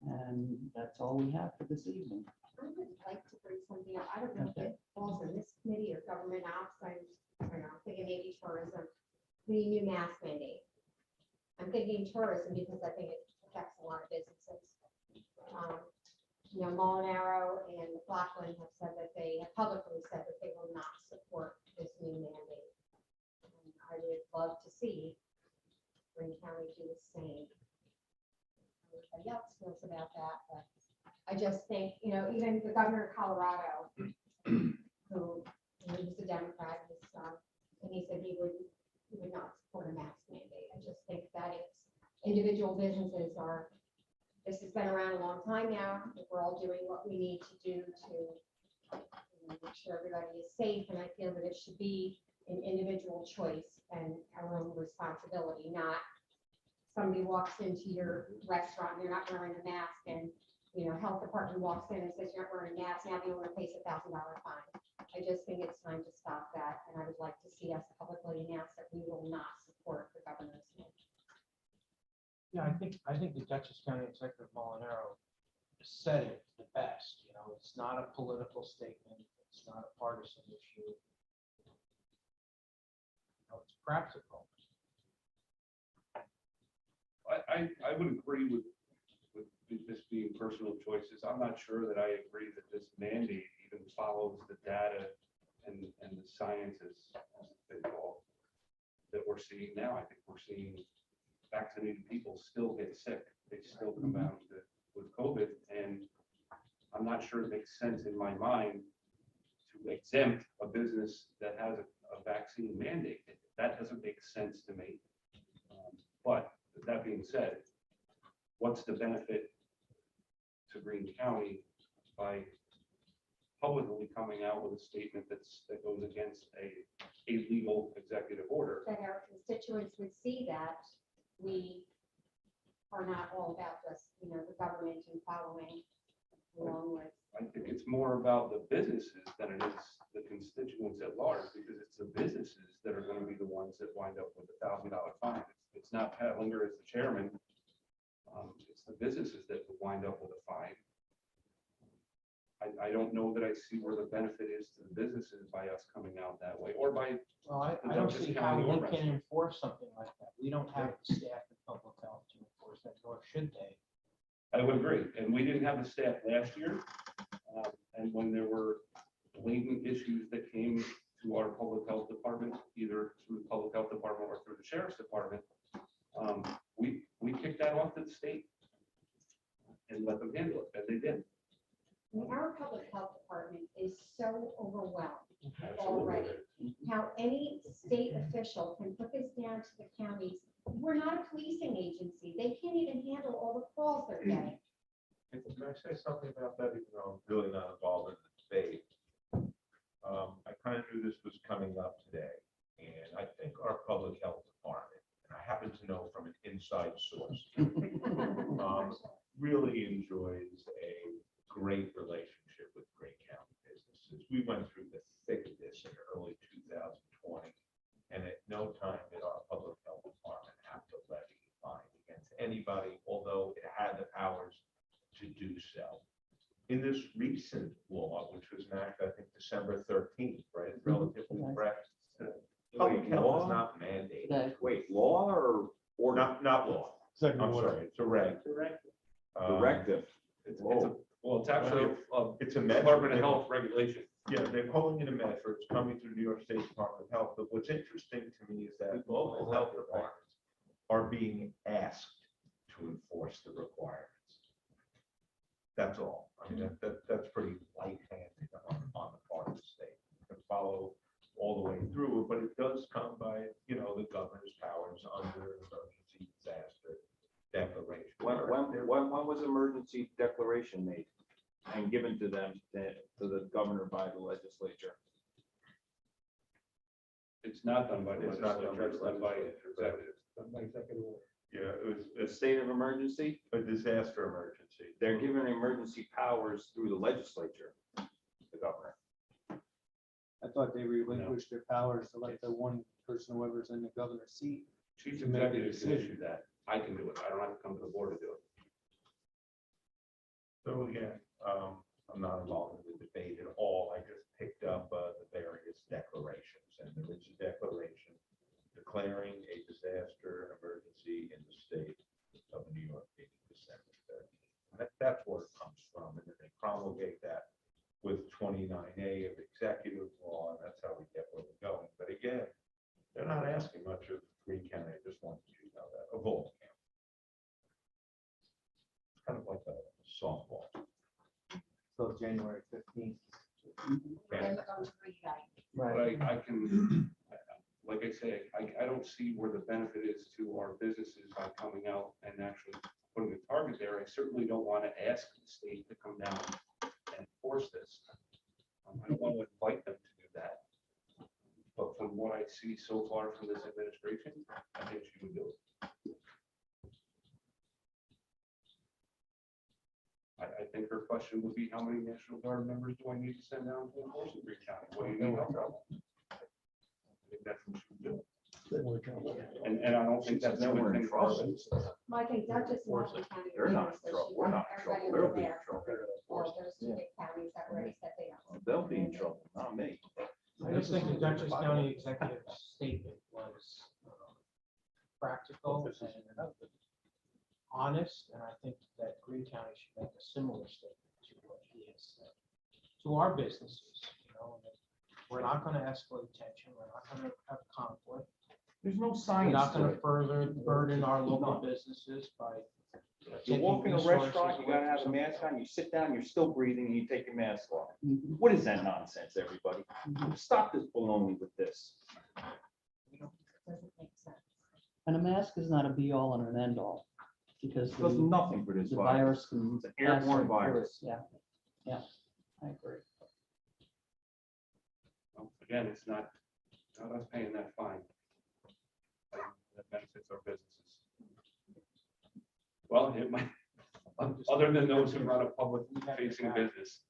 And that's all we have for this evening. I would like to bring something up. I don't know if it falls in this committee or government ops. I don't know, I'm thinking maybe tourism, the new mask mandate. I'm thinking tourism because I think it affects a lot of businesses. You know, Molinaro and Blackland have said that they have publicly said that they will not support this new mandate. And I would love to see I just think, even the governor of Colorado, who was a Democrat, and he said he would not support a mask mandate. I just think that it's individual businesses this has been around a long time now. We're all doing what we need to do to make sure everybody is safe, and I feel that it should be an individual choice and our own responsibility, not somebody walks into your restaurant and you're not wearing a mask, and health department walks in and says you're not wearing a mask, now the owner pays $1,000 fine. I just think it's time to stop that, and I would like to see us publicly announce that we will not support the governor's move. Yeah, I think the Dutchess County Executive Molinaro said it the best, it's not a political statement, it's not a partisan issue. It's practical. I would agree with this being personal choices. I'm not sure that I agree that this mandate even follows the data and the sciences that we're seeing now. I think we're seeing vaccinated people still get sick. They still come down with COVID, and I'm not sure it makes sense in my mind to exempt a business that has a vaccine mandate. That doesn't make sense to me. But that being said, what's the benefit to Greene County by publicly coming out with a statement that goes against a legal executive order? That our constituents would see that we are not all about just, the government and following along with. I think it's more about the businesses than it is the constituents at large, because it's the businesses that are going to be the ones that wind up with $1,000 fine. It's not Pat Linger as the chairman. It's the businesses that would wind up with a fine. I don't know that I see where the benefit is to the businesses by us coming out that way, or by. Well, I The don't Dutchess see how County we or can restaurant. enforce something like that. We don't have the staff in public health to enforce that, nor should they. I would agree, and we didn't have the staff last year. And when there were blatant issues that came to our public health department, either through the public health department or through the sheriff's department, we kicked that off to the state and let them handle it, as they did. Our public health department is so overwhelmed already. How any state official can put this down to the counties. We're not a policing agency. They can't even handle all the calls they're getting. Can I say something about that, even though I'm really not involved in the debate? I kind of knew this was coming up today, and I think our public health department, and I happen to know from an inside source, really enjoys a great relationship with Greene County businesses. We went through the thick of this in early 2020, and at no time did our public health department have to levy a fine against anybody, although it had the powers to do so. In this recent law, which was enacted, I think, December 13th, right, it's relatively fresh. Public health is not mandated. Today. Wait, law or Not law. I'm sorry, it's a reg. directive? It's actually It's a a measure. Department of Health regulation. Yeah, they're calling it a measure. It's coming through New York State Department of Health. But what's interesting to me is that local health departments are being asked to enforce the requirements. That's all. I mean, that's pretty light-handed on the part of the state. You can follow all the way through it, but it does come by, the governor's powers under an emergency disaster declaration. When was emergency declaration made and given to them, to the governor by the legislature? It's not done by the It's not done by legislature, it's done by the executives. Yeah, it The was state of emergency, a disaster emergency. they're given emergency powers through the legislature, the governor. I thought they relinquished their powers to let the one person, whoever's in the governor's seat. Chief To make a executive can decision. issue that. I can do it. I don't have to come to the board to do it. So again, I'm not involved in the debate at all. I just picked up the various declarations, and there is a declaration declaring a disaster emergency in the state of New York dated December 13th. That's where it comes from, and then they promulgate that with 29A of executive law, and that's how we get where we're going. But again, they're not asking much of Greene County. I just want you to know that, of all counties. It's kind of like a softball. till January 15th. Then we're going to rewrite. But I can, like I say, I don't see where the benefit is to our businesses by coming out and actually putting a target there. I certainly don't want to ask the state to come down and force this. I don't want to invite them to do that. But from what I see so far from this administration, I think she would do it. I think her question would be, how many National Guard members do I need to send down to enforce in Greene County? What do you need help with? I think that's what she would do. And I don't think that's a good thing for our business. Well, I think Dutchess and Martin County. They're not in so trouble. she We're got not in everybody trouble. They'll over be in there. trouble. Well, there's two big counties that already said they don't. They'll be in trouble, not me. I just think the Dutchess County executive statement was practical and honest, and I think that Greene County should make a similar statement to what he has said to our businesses, you know, that we're not gonna escalate tension, we're not gonna have conflict. There's no We're science not to gonna it. further burden our local businesses by. You walk in a taking restaurant, you resources gotta away have a from mask on, you sit down, you're still breathing, and you take your mask off. Mhm. What is that nonsense, everybody? Stop this baloney with this. Doesn't make sense. And a mask is not a be all and an end all, because It does the nothing for this virus. virus can. It's an airborne pass right through virus. it. Yeah, I agree. Well, again, it's not us paying that fine. That benefits our businesses. Well, it might, other than those who run a public facing business.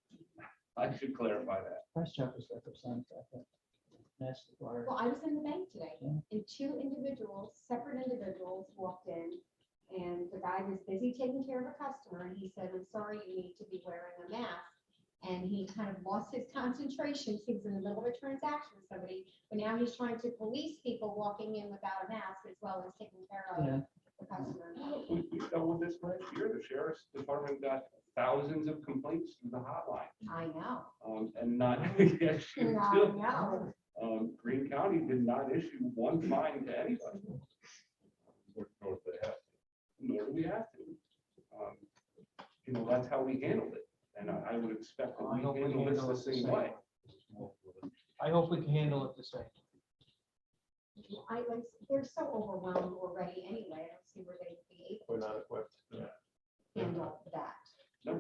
I should clarify that. Price checkers represent that. Mask required. Well, I was in the bank today Yeah. and two individuals, separate individuals walked in. And the guy was busy taking care of a customer and he said, I'm sorry, you need to be wearing a mask. And he kind of lost his concentration. He was in the middle of a transaction with somebody, but now he's trying to police people walking in without a mask as well as taking care of Yeah. the customer. We dealt with this last year. The sheriff's department got thousands of complaints through the hotline. I know. And not issued I to. know. Greene County did not issue one fine to anybody. Nor do we have to. You know, that's how we handled it. And I would expect that I we hope we handle this handle the it the same same way. I hope we can handle it the same. They're so overwhelmed already anyway. I don't see where they would be able We're not equipped. to handle that. No,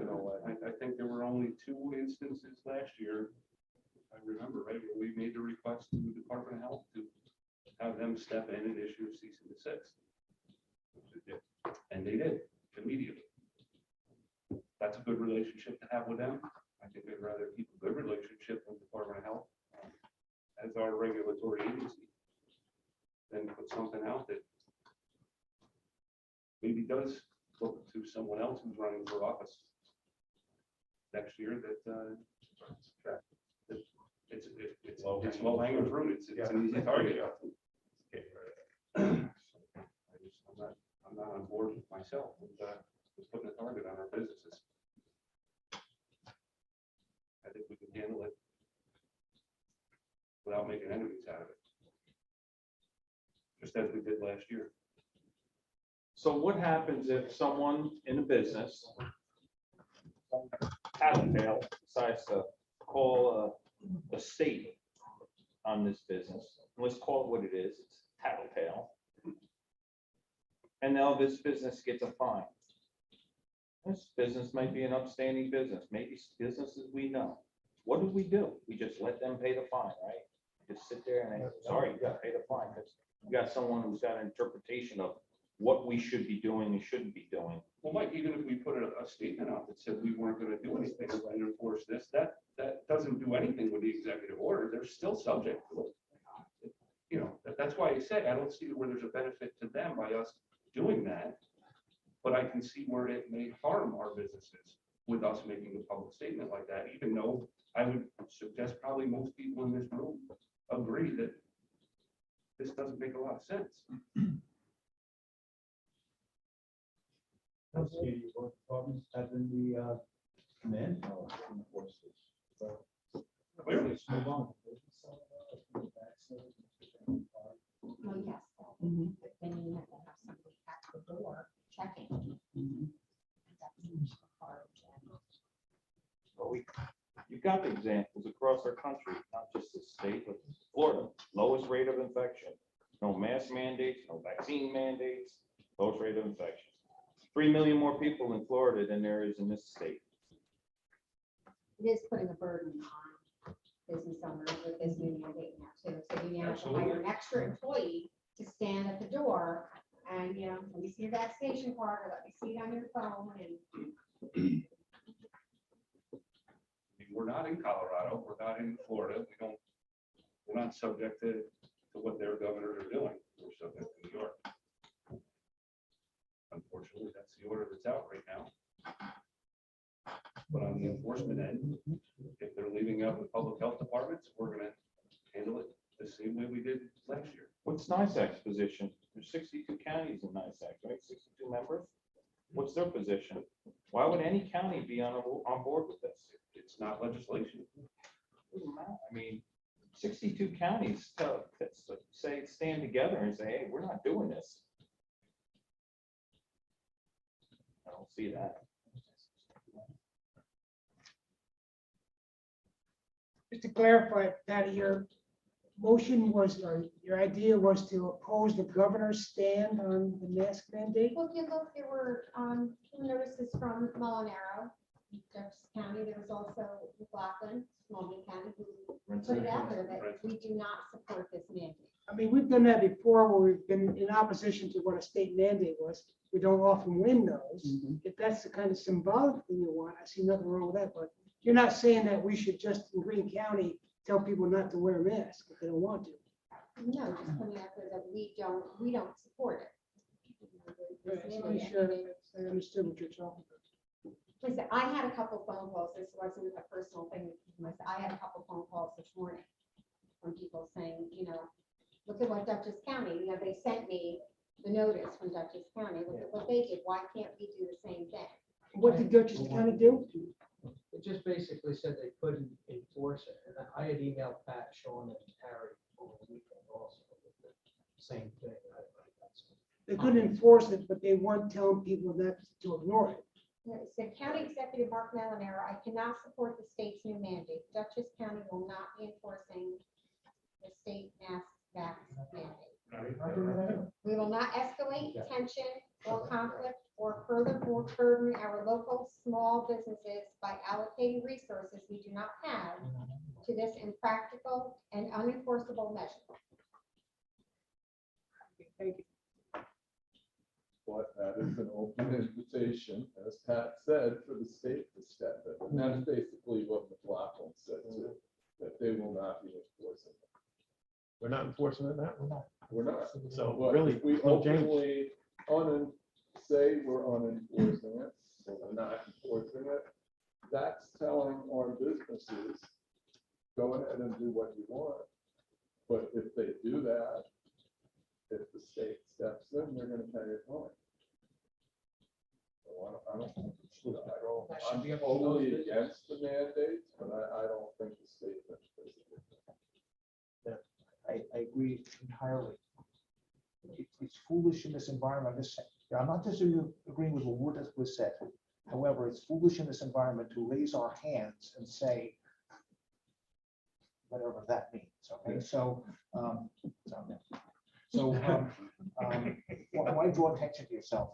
I think there were only 2 instances last year. I remember, right, where we made the request to the Department of Health to have them step in and issue a cease and desist. And they did immediately. That's a good relationship to have with them. I think they'd rather keep a good relationship with the Department of Health as our regulatory agency than put something out that maybe does look to someone else who's running for office next year that it's low hanging fruit. It's an easy target. I'm not on board with myself with putting a target on our businesses. I think we can handle it without making enemies out of it. Just as we did last year. So what happens if someone in a business, tattletale, decides to call a state on this business? Let's call it what it is, it's tattletale. And now this business gets a fine. This business might be an upstanding business, maybe businesses we know. What do? We just let them pay the fine, right? Just sit there and, sorry, you gotta pay the fine, because you got someone who's got an interpretation of what we should be doing and shouldn't be doing. Well, Mike, even if we put a statement out that said we weren't gonna do anything to enforce this, that doesn't do anything with the executive order. They're still subject to it. You know, that's why I said, I don't see where there's a benefit to them by us doing that. But I can see where it may harm our businesses with us making a public statement like that, even though I would suggest probably most people in this room agree that this doesn't make a lot of sense. Departments having the command power to enforce this. So, Clearly. let's move on. Well, yes, Mhm. but then you have to have somebody at the door checking. Mhm. That seems hard. But we got examples across our country, not just the state, but Florida, lowest rate of infection. No mask mandates, no vaccine mandates, lowest rate of infection. 3 million more people in Florida than there is in this state. It is putting a burden on business owners with this new mandate now too. So you now have to hire an extra employee to stand at the door and, you know, let me see your vaccination card, or let me see it on your phone, and We're not in Colorado, we're not in Florida, we're not subject to what their governors are doing, we're subject to New York. Unfortunately, that's the order that's out right now. But on the enforcement end, if they're leaving out the public health departments, we're gonna handle it the same way we did last year. What's NISAC's position? There's 62 counties in NISAC, right? 62 members? What's their position? Why would any county be on board with this? It's not legislation. Doesn't matter. I mean, 62 counties say, stand together and say, hey, we're not doing this. I don't see that. Just to clarify, Patty, your motion was, or your idea was to oppose the governor's stand on the mask mandate? well, if you look, there were two notices from Molinaro, Dutchess County. There was also McLaughlin, Smallville County, who put it out there that we do not support this mandate. I mean, we've done that before where we've been in opposition to what a state mandate was. We don't often win those. If that's the kind of symbolic thing you want, I see nothing wrong with that, but you're not saying that we should just in Greene County tell people not to wear masks if they don't want to. No, just putting out there that we don't support it. This Right, so I'm mandate. sure I understood what you're talking about. Listen, I had a couple phone calls, this wasn't a personal thing, I had a couple phone calls this morning from people saying, you know, look at what Dutchess County, you know, they sent me the notice from Dutchess County, look at what they did, why can't we do the same thing? What did Dutchess County do? It just basically said they couldn't enforce it, and I had emailed Pat, Sean, and Harry over the weekend also, with the same thing. They couldn't enforce it, but they weren't telling people not to ignore it. The county executive Mark Molinaro, I cannot support the state's new mandate. Dutchess County will not be enforcing the state mask mandate. We will not escalate tension or conflict or further burden our local small businesses by allocating resources we do not have to this impractical and unenforceable measure. Thank you. But that is an open invitation, as Pat said, for the state to step in. And that's basically what McLaughlin said too, that they will not be enforcing it. We're not enforcing it now. We're not. So But really, if we no change. openly say we're unenforcing it, or we're not enforcing it, that's telling our businesses, go ahead and do what you want. But if they do that, if the state steps in, they're gonna pay a fine. So I don't think it should. That should be I'm up to those totally businesses. against the mandates, but I don't think the state. I agree entirely. It's foolish in this environment. I'm not just agreeing with what was said. However, it's foolish in this environment to raise our hands and say whatever that means. Okay, why draw attention to yourself?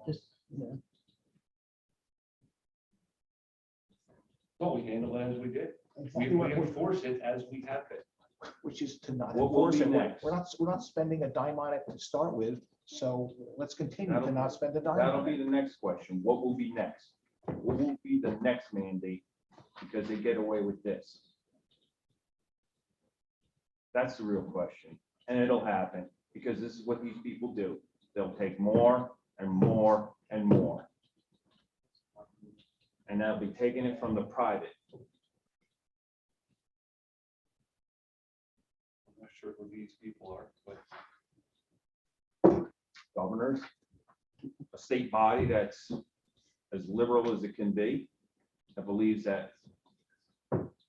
Just, yeah. Well, we handle it as we did. Exactly We what- enforce it as we have been. Which is to not What will enforce be it. next? We're not spending a dime on it to start with, so let's continue to That'll- not spend a dime That'll on be it. the next question. What will be next? What will be the next mandate? Because they get away with this. That's the real question. And it'll happen because this is what these people do. They'll take more and more and more. And they'll be taking it from the private. I'm not sure who these people are, but Governors, a state body that's as liberal as it can be, that believes that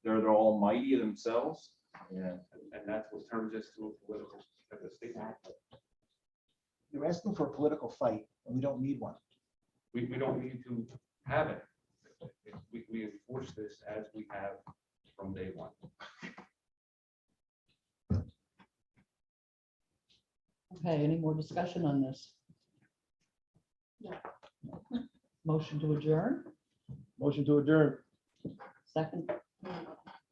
they're the almighty themselves. yeah, and that's what turns us to a political at the state. You're asking for a political fight, and we don't need one. We don't need to have it. We enforce this as we have from day one. Okay, any more discussion on this? No. Motion to adjourn, Motion to adjourn. second?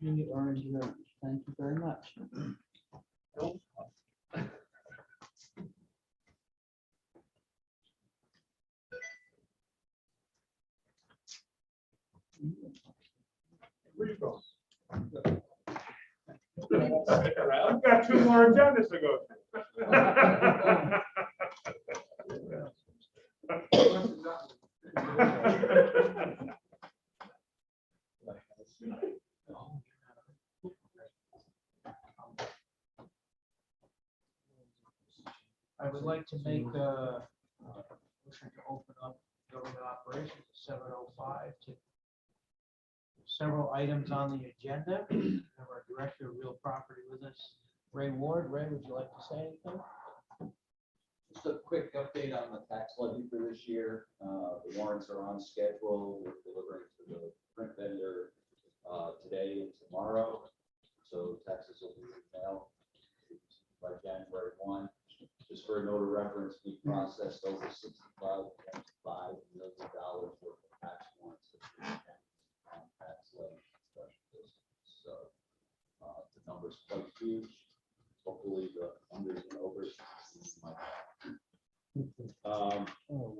You are adjourned. Thank you very much. Where you going? I've got two more agendas to go I would like to make a motion to open up government operations at 7:05 to several items on the agenda. We have our Director of Real Property with us, Ray Ward. Ray, would you like to say anything? Just a quick update on the tax levy for this year. The warrants are on schedule. We're delivering to the print vendor today and tomorrow. So taxes will be mailed by January 1. Just for a note of reference, we processed over $65.5 million worth of tax warrants this year on tax levy special business. So the number's quite huge. Hopefully the unders and overs.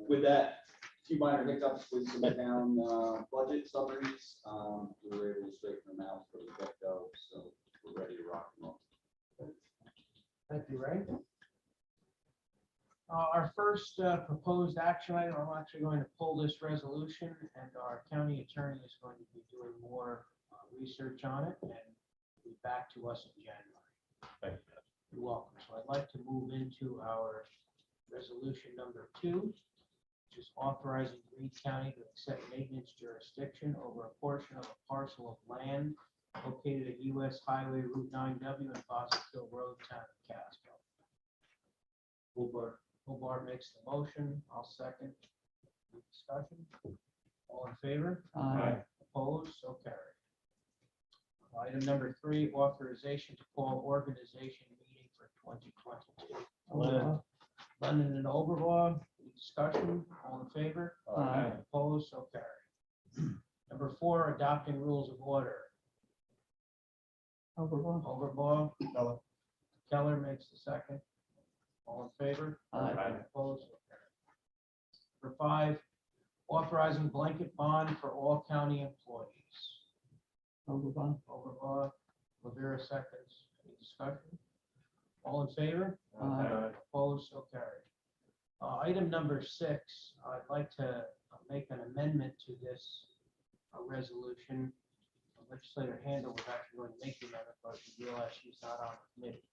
With that, a few minor hiccups with some down budget summaries. We were able to straighten them out for the get-go, so we're ready to rock and roll. Thank you, Ray. Our first proposed action item, I'm actually going to pull this resolution, and our county attorney is going to be doing more research on it and be back to us in January. Thank you. You're welcome. So I'd like to move into our resolution number 2, which is authorizing Greene County to accept maintenance jurisdiction over a portion of a parcel of land located at US Highway Route 9W and Catskill Road, town of Catskill. Hobart makes the motion. I'll second. Any discussion? All in favor? Aye. Opposed? So carried. Item number 3, authorization to call organization meeting for 2022. London and Overlaw, any discussion? All in favor? Aye. Opposed? So carried. Number 4, adopting rules of order. Overlaw. Keller makes the second. All in favor? Aye. Opposed? So carried. Number 5, authorizing blanket bond for all county employees. Overbought. Overlaw, Lavera seconds. Any discussion? All in favor? Aye. Opposed? So carried. Item number 6, I'd like to make an amendment to this resolution. Legislator Handel was actually going to make the amendment, but she realized she's not on the committee.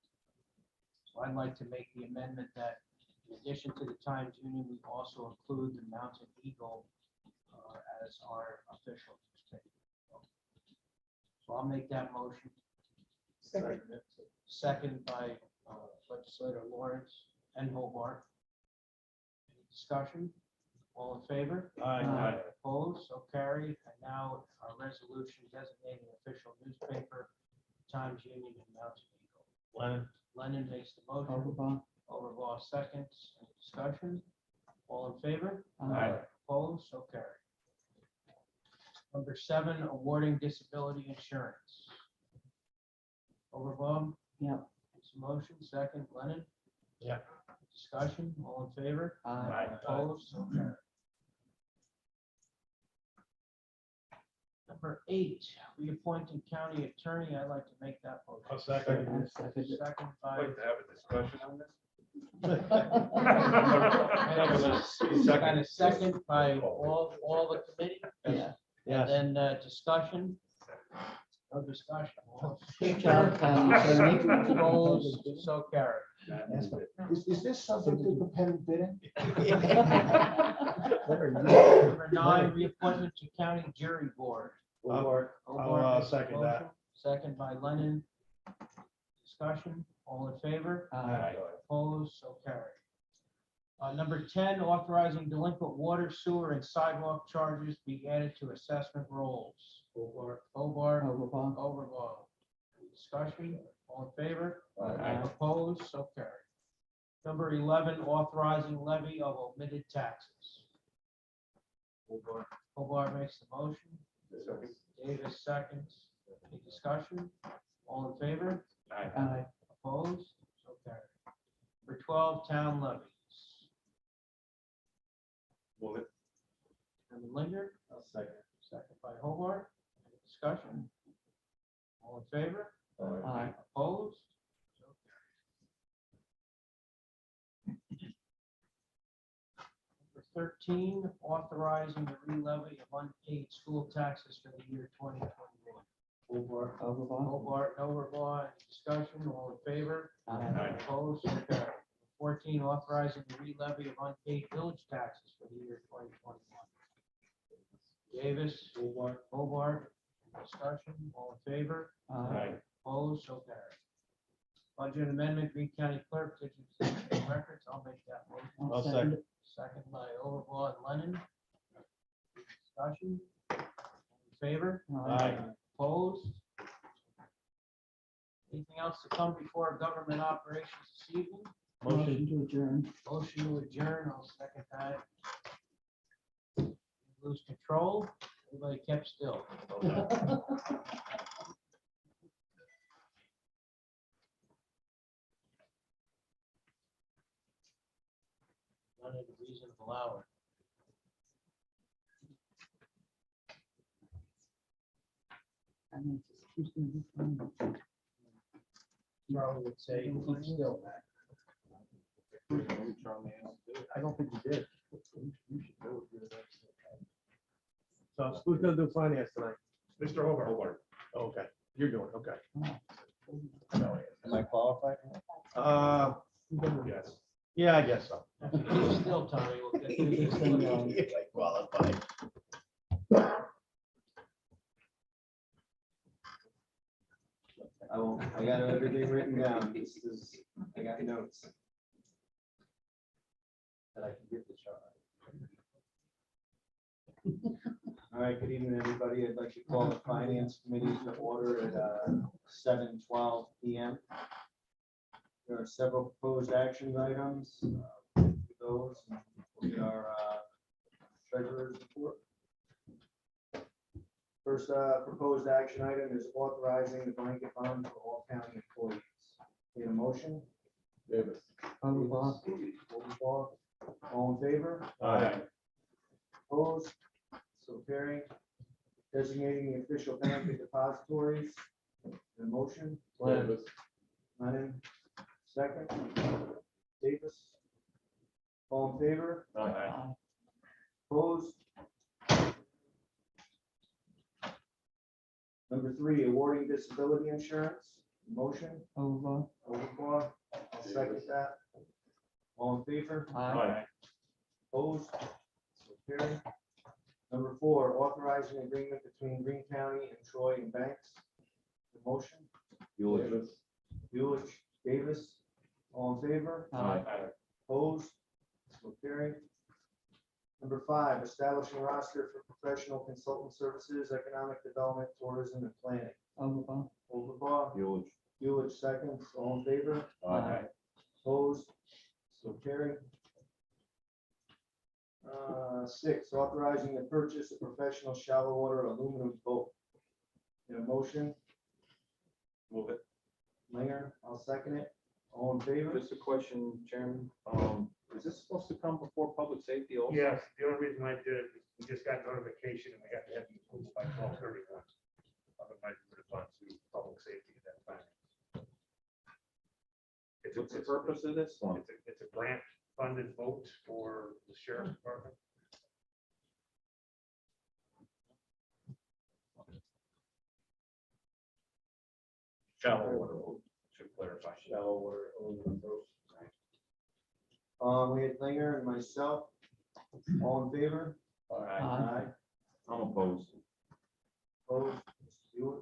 So I'd like to make the amendment that in addition to the Times Union, we also include the Mountain Eagle as our official newspaper. So I'll make that motion. Second. Second by legislator Lawrence and Hobart. Any discussion? All in favor? Aye. Opposed? So carried. And now our resolution designating official newspaper, Times Union and Mountain Eagle. Lennon makes the motion. Overbought. Overlaw seconds. Any discussion? All in favor? Aye. Opposed? So carried. Number 7, awarding disability insurance. Overblown? Yep. Makes a motion. Second, Lennon? Yeah. Discussion? All in favor? Aye. Opposed? So carried. Number 8, reappointing county attorney. I'd like to make that motion. I'll second. I second it. Second I'd by. like to have a discussion on this. Kind of second by all the committee. Yeah. And then discussion. No discussion. Good job, County Attorney. Opposed? So carried. Is this subject to competitive bidding? Number 9, reappointment to county jury board. Hobart. Hobart I'll makes the second that. motion. Second by Lennon. Discussion, all in favor? Aye. Opposed, so carried. Number 10, authorizing delinquent water, sewer, and sidewalk charges be added to assessment rolls. Hobart. Overblock. Overblock. Discussion, all in favor? Aye. Opposed, so carried. Number 11, authorizing levy of omitted taxes. Hobart makes the motion. Davis seconds. Any discussion? All in favor? Aye. Opposed, so carried. Number 12, town levies. Move it. Chairman Linder, I'll second. second by Hobart. Any discussion? All in favor? Aye. Opposed? So carried. Number 13, authorizing the re-levy of unpaid school taxes for the year 2021. Overblock. Hobart, Overblock, any discussion? All in favor? Aye. Opposed? So carried. 14, authorizing the re-levy of unpaid village taxes for the year 2021. Davis. Hobart, discussion, all in favor? Aye. Opposed, so carried. Budget amendment, Greene County Clerk, digitization of records, I'll make that motion. I'll second it. Second by Overblock and Lennon. Discussion, all in favor? Aye. Opposed? Anything else to come before government operations this evening? Motion to adjourn. Motion to adjourn, I'll second that. Lose control, everybody kept still. None of the reasonable hour. I mean, just who's gonna be fine? Charlie would say, keep still, Matt. I don't think you did. So who's gonna do finance tonight? Mr. Hobart. Okay, you're doing, okay. Am I qualified? Yes. Yeah, I guess so. Keep still, Tommy, we'll get through this. Qualified. I got everything written down. I got notes. That I can give to Charlie. All right, good evening, everybody. I'd like to call the Finance Committee to order at 7:12 PM. There are several proposed action items. Those, we'll get our treasurer's report. First proposed action item is authorizing the blanket bond for all county employees. Need a motion? Davis. Overblock. Oh, All in favor? Aye. Opposed? So carried. Designating the official bank depositories. The motion? Davis. Lennon, second. Davis? All in favor? Aye. Opposed? Number 3, awarding disability insurance. Motion? Overblock. Overblock. I'll second that. All in favor? Aye. Opposed? So carried. Number 4, authorizing agreement between Greene County and Troy and Banks. The motion? Davis. Bueller, Davis, all in favor? Aye. Opposed? So carried. Number 5, establishing roster for professional consultant services, economic development, tourism, and planning. Overblock. Overblock, Bueller, seconds, all in favor? Aye. Opposed? So carried. 6, authorizing the purchase of professional shallow water aluminum boat. In a motion, Move it. Linger, I'll second it. All in favor? Just a question, Chairman. Is this supposed to come before public safety also? Yes, the only reason I did it is we just got notification and we have to have the approved by 12:31. Otherwise, we would have gone to public safety at that time. What's the purpose of this one? It's a grant funded vote for the sheriff's department. Shallow water, should clarify. Shallow water aluminum boat. We had Linger and myself. All in favor? Aye. I'm opposed. Opposed? Mr. Bueller?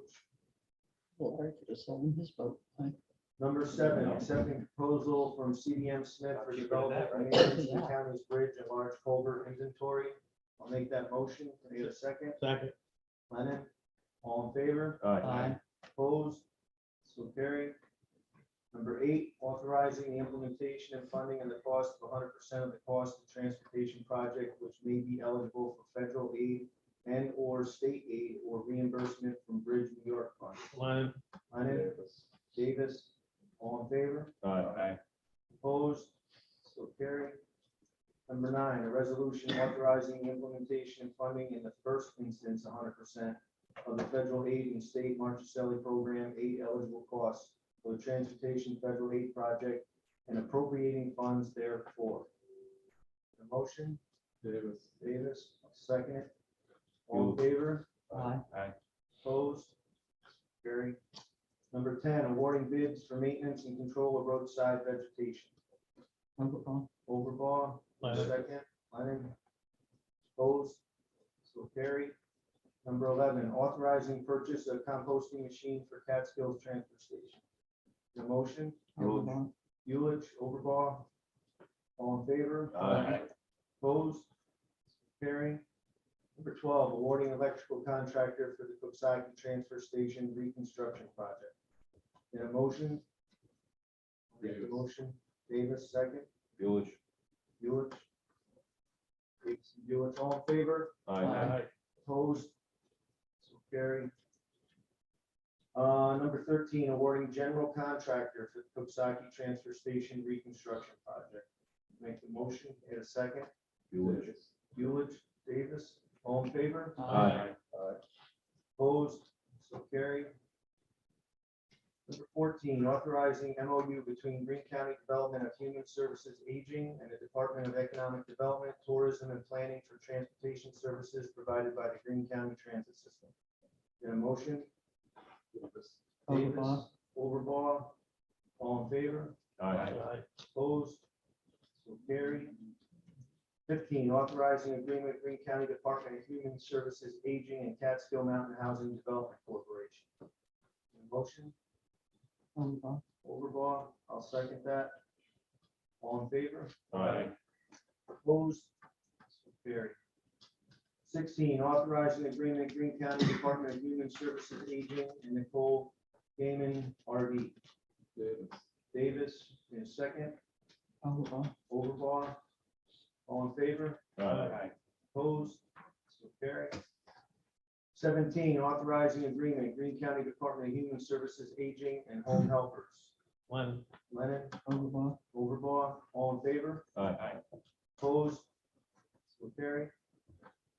Well, I could have sold him his boat. Aye. Number 7, accepting proposal from CDM Smith for development of maintenance of the county's bridge and large culvert inventory. I'll make that motion. Can I get a second? Second. Lennon, all in favor? Aye. Opposed? So carried. Number 8, authorizing the implementation and funding and the cost of 100% of the cost of transportation project which may be eligible for federal aid and or state aid or reimbursement from Bridge New York Fund. Lennon. Lennon, Davis, all in favor? Aye. Opposed? So carried. Number 9, a resolution authorizing the implementation and funding in the first instance 100% of the federal aid and state Marchicelli program aid eligible costs for the transportation federal aid project and appropriating funds therefore. The motion, Davis, second it. All in favor? Aye. Opposed? Carried. Number 10, awarding bids for maintenance and control of roadside vegetation. Overbaugh, Lennon. second, Lennon. Opposed? So carried. Number 11, authorizing purchase of composting machine for Catskill's transfer station. The motion, Overbaugh. Ulich, Overbaugh. All in favor? Aye. Opposed? Carried. Number 12, awarding electrical contractor for the Coxsackie transfer station reconstruction project. In a motion? Make the motion. Davis, second. Village. Ulich. Ulich, all in favor? Aye. Opposed? So carried. Number 13, awarding general contractor for the Coxsackie transfer station reconstruction project. Make the motion. Get a second. Village. Ulich, Davis, all in favor? Aye. Opposed? So carried. Number 14, authorizing MOU between Greene County Development of Human Services Aging and the Department of Economic Development, Tourism and Planning for transportation services provided by the Greene County Transit System. In a motion? Davis, Overbaugh. Overbaugh, all in favor? Aye. Opposed? So carried. 15, authorizing agreement with Greene County Department of Human Services Aging and Catskill Mountain Housing Development Corporation. Motion, Overbaugh. Overbaugh, I'll second that. All in favor? Aye. Opposed? So carried. 16, authorizing agreement Greene County Department of Human Services Aging and Nicole Gaiman, RD. Davis, in a second. Overbaugh. Overbaugh, all in favor? Aye. Opposed? So carried. 17, authorizing agreement, Greene County Department of Human Services Aging and Home Helpers. Lennon. Lennon, Overbaugh. Overbaugh, all in favor? Aye. Opposed? So carried.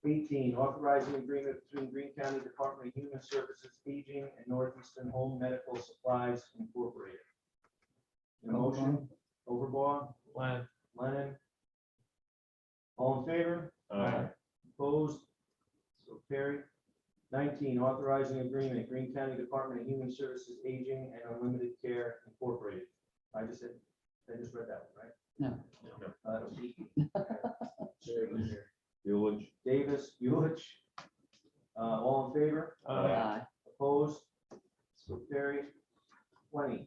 18, authorizing agreement between Greene County Department of Human Services Aging and Northeastern Home Medical Supplies Incorporated. In a motion, Overbaugh, Lennon. Lennon. All in favor? Aye. Opposed? So carried. 19, authorizing agreement, Greene County Department of Human Services Aging and Unlimited Care Incorporated. I just read that one, right? No. That was easy. Village. Davis, Ulich. All in favor? Aye. Opposed? So carried. 20,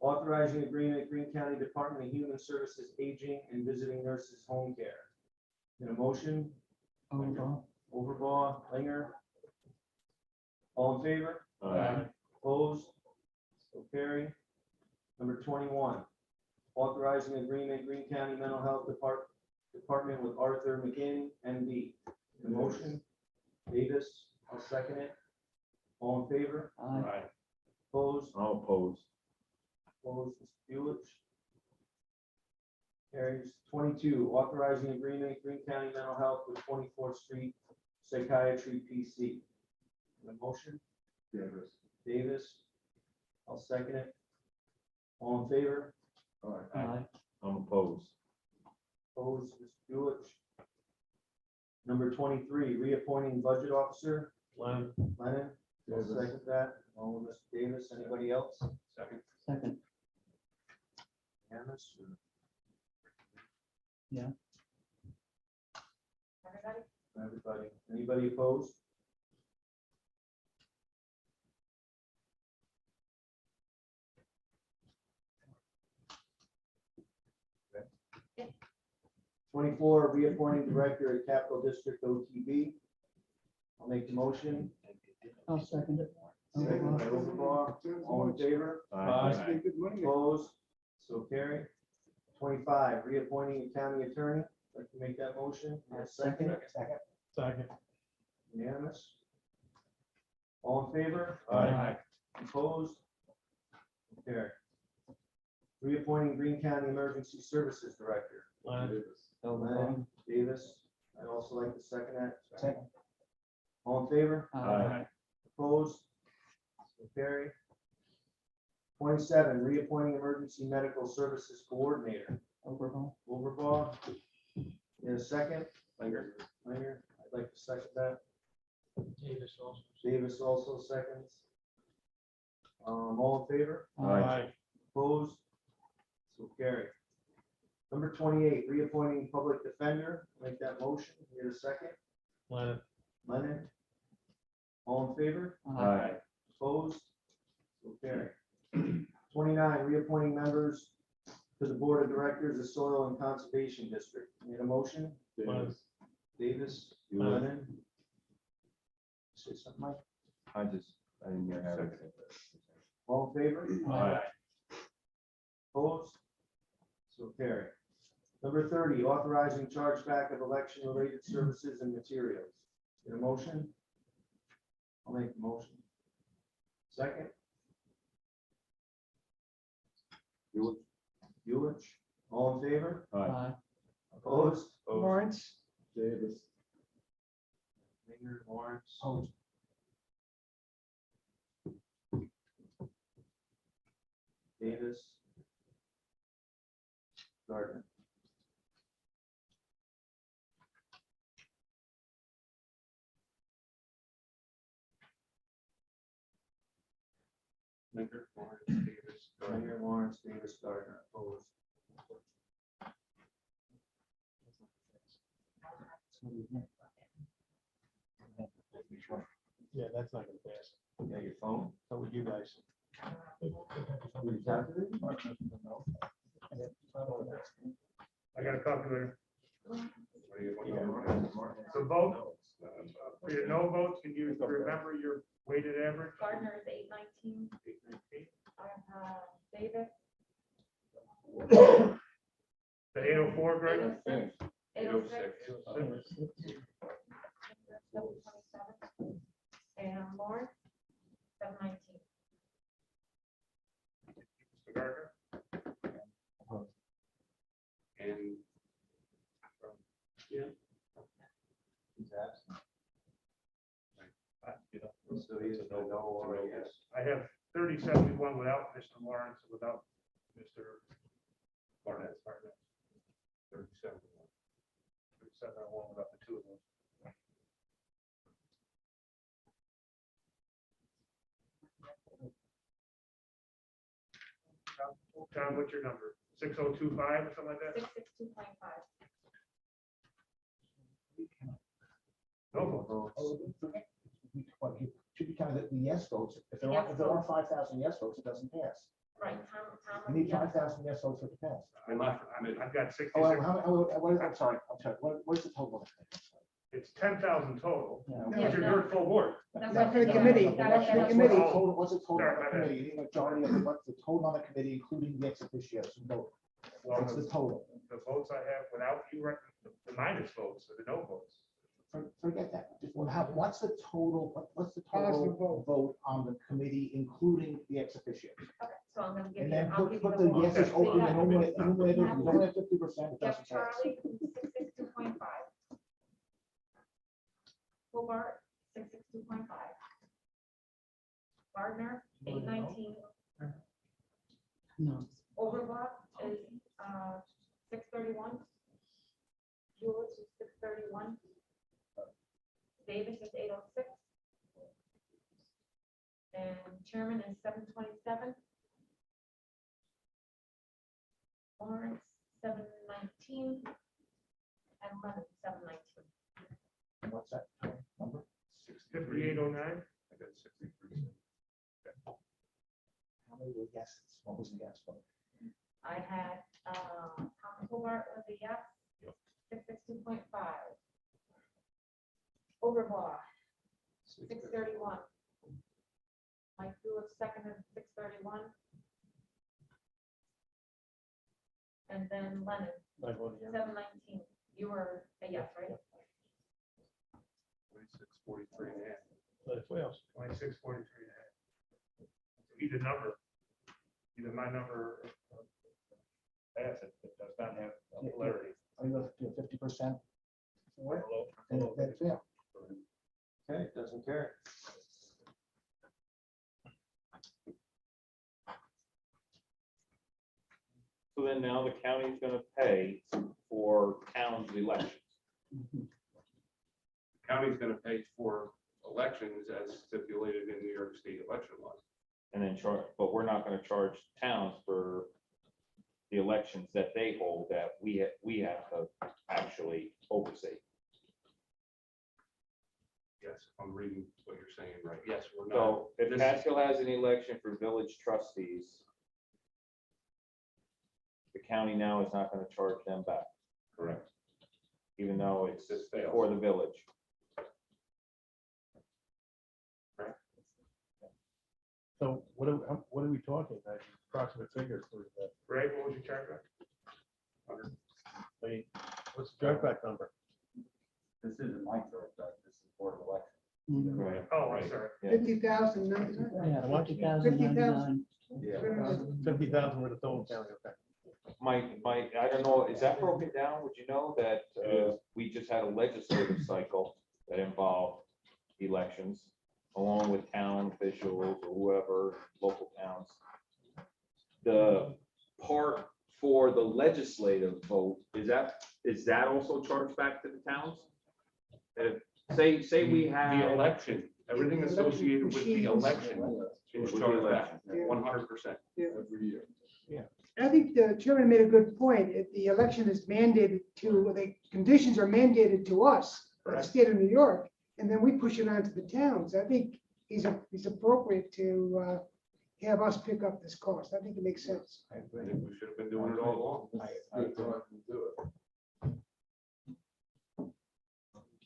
authorizing agreement, Greene County Department of Human Services Aging and Visiting Nurses Home Care. In a motion, Overbaugh. Overbaugh, Linger. All in favor? Aye. Opposed? So carried. Number 21, authorizing agreement, Greene County Mental Health Department with Arthur McGinn, MD. The motion, Davis, I'll second it. All in favor? Aye. Opposed? I'll oppose. Opposed, Mr. Buelich. Carries. 22, authorizing agreement, Greene County Mental Health with 24th Street Psychiatry PC. The motion? Davis. I'll second it. All in favor? Aye. I'm opposed. Opposed, Mr. Buelich. Number 23, reappointing budget officer, Lennon. Lennon. I'll second that. All with Mr. Davis. Anybody else? Second. Second. Unanimous, or Everybody? everybody? Anybody opposed? 24, reappointing director at Capital District OTB. I'll make the motion. I'll second it. Second by Overbaugh. All in favor? Make good money. Opposed? So carry. 25, reappointing a county attorney. I'd like to make that motion. Second. Second. Unanimous. All in favor? Aye. Opposed? Carry. Reappointing Greene County Emergency Services Director. Len Davis. I'd also like to second that. Second. All in favor? Aye. Opposed? So carry. 27, reappointing Emergency Medical Services Coordinator. Overbaugh. In a second. Langer. I'd like to second that. Davis also. Davis also seconds. All in favor? Aye. Opposed? So carry. Number 28, reappointing public defender. Make that motion. Need a second? Lennon. All in favor? Aye. Opposed? So carry. 29, reappointing members to the Board of Directors of Soil and Conservation District. Need a motion? Davis, Lennon. Say something, Mike. I didn't hear how. All in favor? Aye. Opposed? So carry. Number 30, authorizing chargeback of election-related services and materials. Get a motion? I'll make the motion. Second? Buelich. All in favor? Aye. Opposed? Lawrence, Davis. Mayor Lawrence. Opposed. Davis. Gardner. Linker, Lawrence, Davis, Gardner. Mayor Lawrence, Davis, Gardner, opposed. Yeah, that's not gonna pass. You got your phone? So would you guys. Will you calculate? I got a calculator. What do you- So vote, for your no votes, can you remember your weighted average? Gardner is 819. I have Davis, The 804, Greg? 806, 806, 806. 727, and Lawrence, 719. Mr. Gardner? And He's absent. So he's a no or a yes. I have 3071 without Mr. Lawrence, and without Mr. Barnett, 37. 3701 without the two of them. John, what's your number? 6025 or something like that? 662.5. No vote. Should be counted the yes votes. If there are 5,000 yes votes, it doesn't pass. Right, Tom. You need 5,000 yes votes for it to pass. I've got 66. Oh, I'm sorry, what's the total? It's 10,000 total. Yeah. But you're full board. Not for the committee, not for the committee. What's the total on the committee? The majority of what's the total on the committee, including the ex officios who vote? Well, What's the total? the votes I have without you, the minus votes, or the no votes. Forget that. Just what's the total, what's the Positive total vote on the committee, including the ex officios? Okay, so I'm gonna give And you, then I'll put give you the the. yeses whole- open and Yeah. enumerated, you don't have 50%, it Jeff doesn't pass. Charlie, 662.5. Hobart, 662.5. Gardner, 819. No. Overblock is 631. Jewett is 631. Davis is 806. And Chairman is 727. Lawrence, 719. And Lennon, 719. And what's that number? 5809. I got 63. How many were yeses? What was the yes vote? I had Tom Hobart was a yes. 662.5. Overlaw, 631. Mike Lewis seconded 631. And then Lennon, 719. You were a yes, right? 2643 and a half. $26.43 and a half. Either number, either my number or Bassett, that does not have polarity. I go to 50%. Below- And below that's fair. Okay, doesn't carry. So then now the county's gonna pay for towns' elections. The county's gonna pay for elections as stipulated in New York State election laws. And then charge, but we're not gonna charge towns for the elections that they hold that we have to actually oversee. Yes, I'm reading what you're saying, right? Yes, we're not. So if This- Catskill has an election for village trustees, the county now is not gonna charge them back, Correct. even though it's This fails. for the village. So what are we talking, like approximate figure for that? Ray, what was your chargeback? I mean, what's the chargeback number? This isn't my chargeback, this is Board of Election. Mhm. Right. Oh, I'm sorry. Yeah. 50,000, Yeah, What? 50,099. Yeah. 50,000 with the total county, okay. Mike, I don't know, is that broken down? Would you know that we just had a legislative cycle that involved elections along with town officials or whoever, local towns? The part for the legislative vote, is that also charged back to the towns? If, say we The have. election, everything associated with the Machines. election is charged back, Yeah. 100%. Every year. I think the chairman made a good point. If the election is mandated to, the conditions are mandated to us, the Correct. state of New York, and then we push it on to the towns. I think he's appropriate to have us pick up this cost. I think it makes sense. I I agree. think we should have been doing it all along. Good time to do it.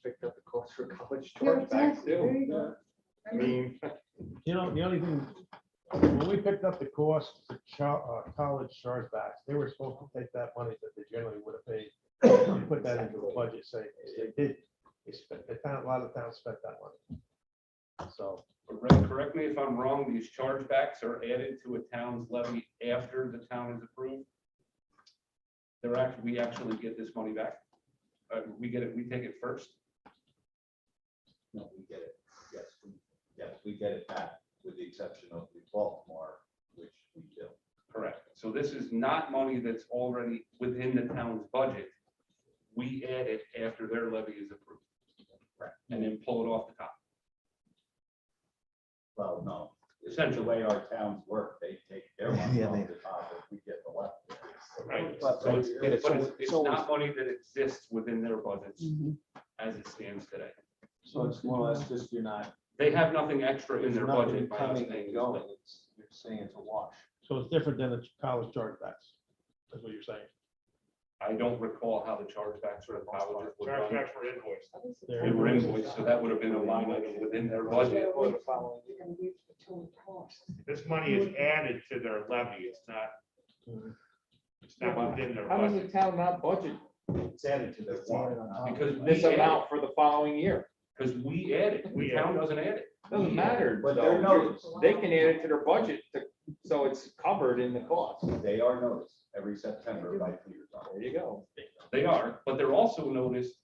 Picked up the cost for college Yeah, chargebacks exactly. There too. you go. I mean, You know, the only thing, when we picked up the cost for college chargebacks, they were supposed to take that money that they generally would have paid and put that into the budget, say, they did, a lot of towns spent that money. So, But Ray, correct me if I'm wrong, these chargebacks are added to a town's levy after the town is approved? We actually get this money back? We get it, we take it first? No, we get it. Yes, we get it back with the exception of the Baltimore, which we do. Correct. So this is not money that's already within the town's budget. We add it after their levy is approved. Correct. And then pull it off the top. Well, no. It's Essentially. the way our towns work. They take their money Yeah, off they- the top if we get the left. Right. But- So it's, but but so- it's so- not money that exists within their budgets Mhm. as it stands today. So it's more or less just you're not. They have nothing extra in There's their nothing budget. by us coming paying and this going, bill. you're saying it's a wash. so it's different than the college chargebacks, that's what you're saying. I don't recall how the chargebacks for the colleges were done. Chargebacks were invoiced. They're They were invoiced, so that would have been a line item within their budget. You're gonna wait for the total cost. This money is added to their levy. It's not within their how does the budget. town not budget It's added to their It's added warrant. on top. Because this we add amount for the following year? Because we add it, We the add town doesn't add it. Doesn't matter, But though. they're noticed. They can add it to their budget, so it's covered in the cost. They are noticed every September by Peter's There office. you go. They are, but they're also noticed,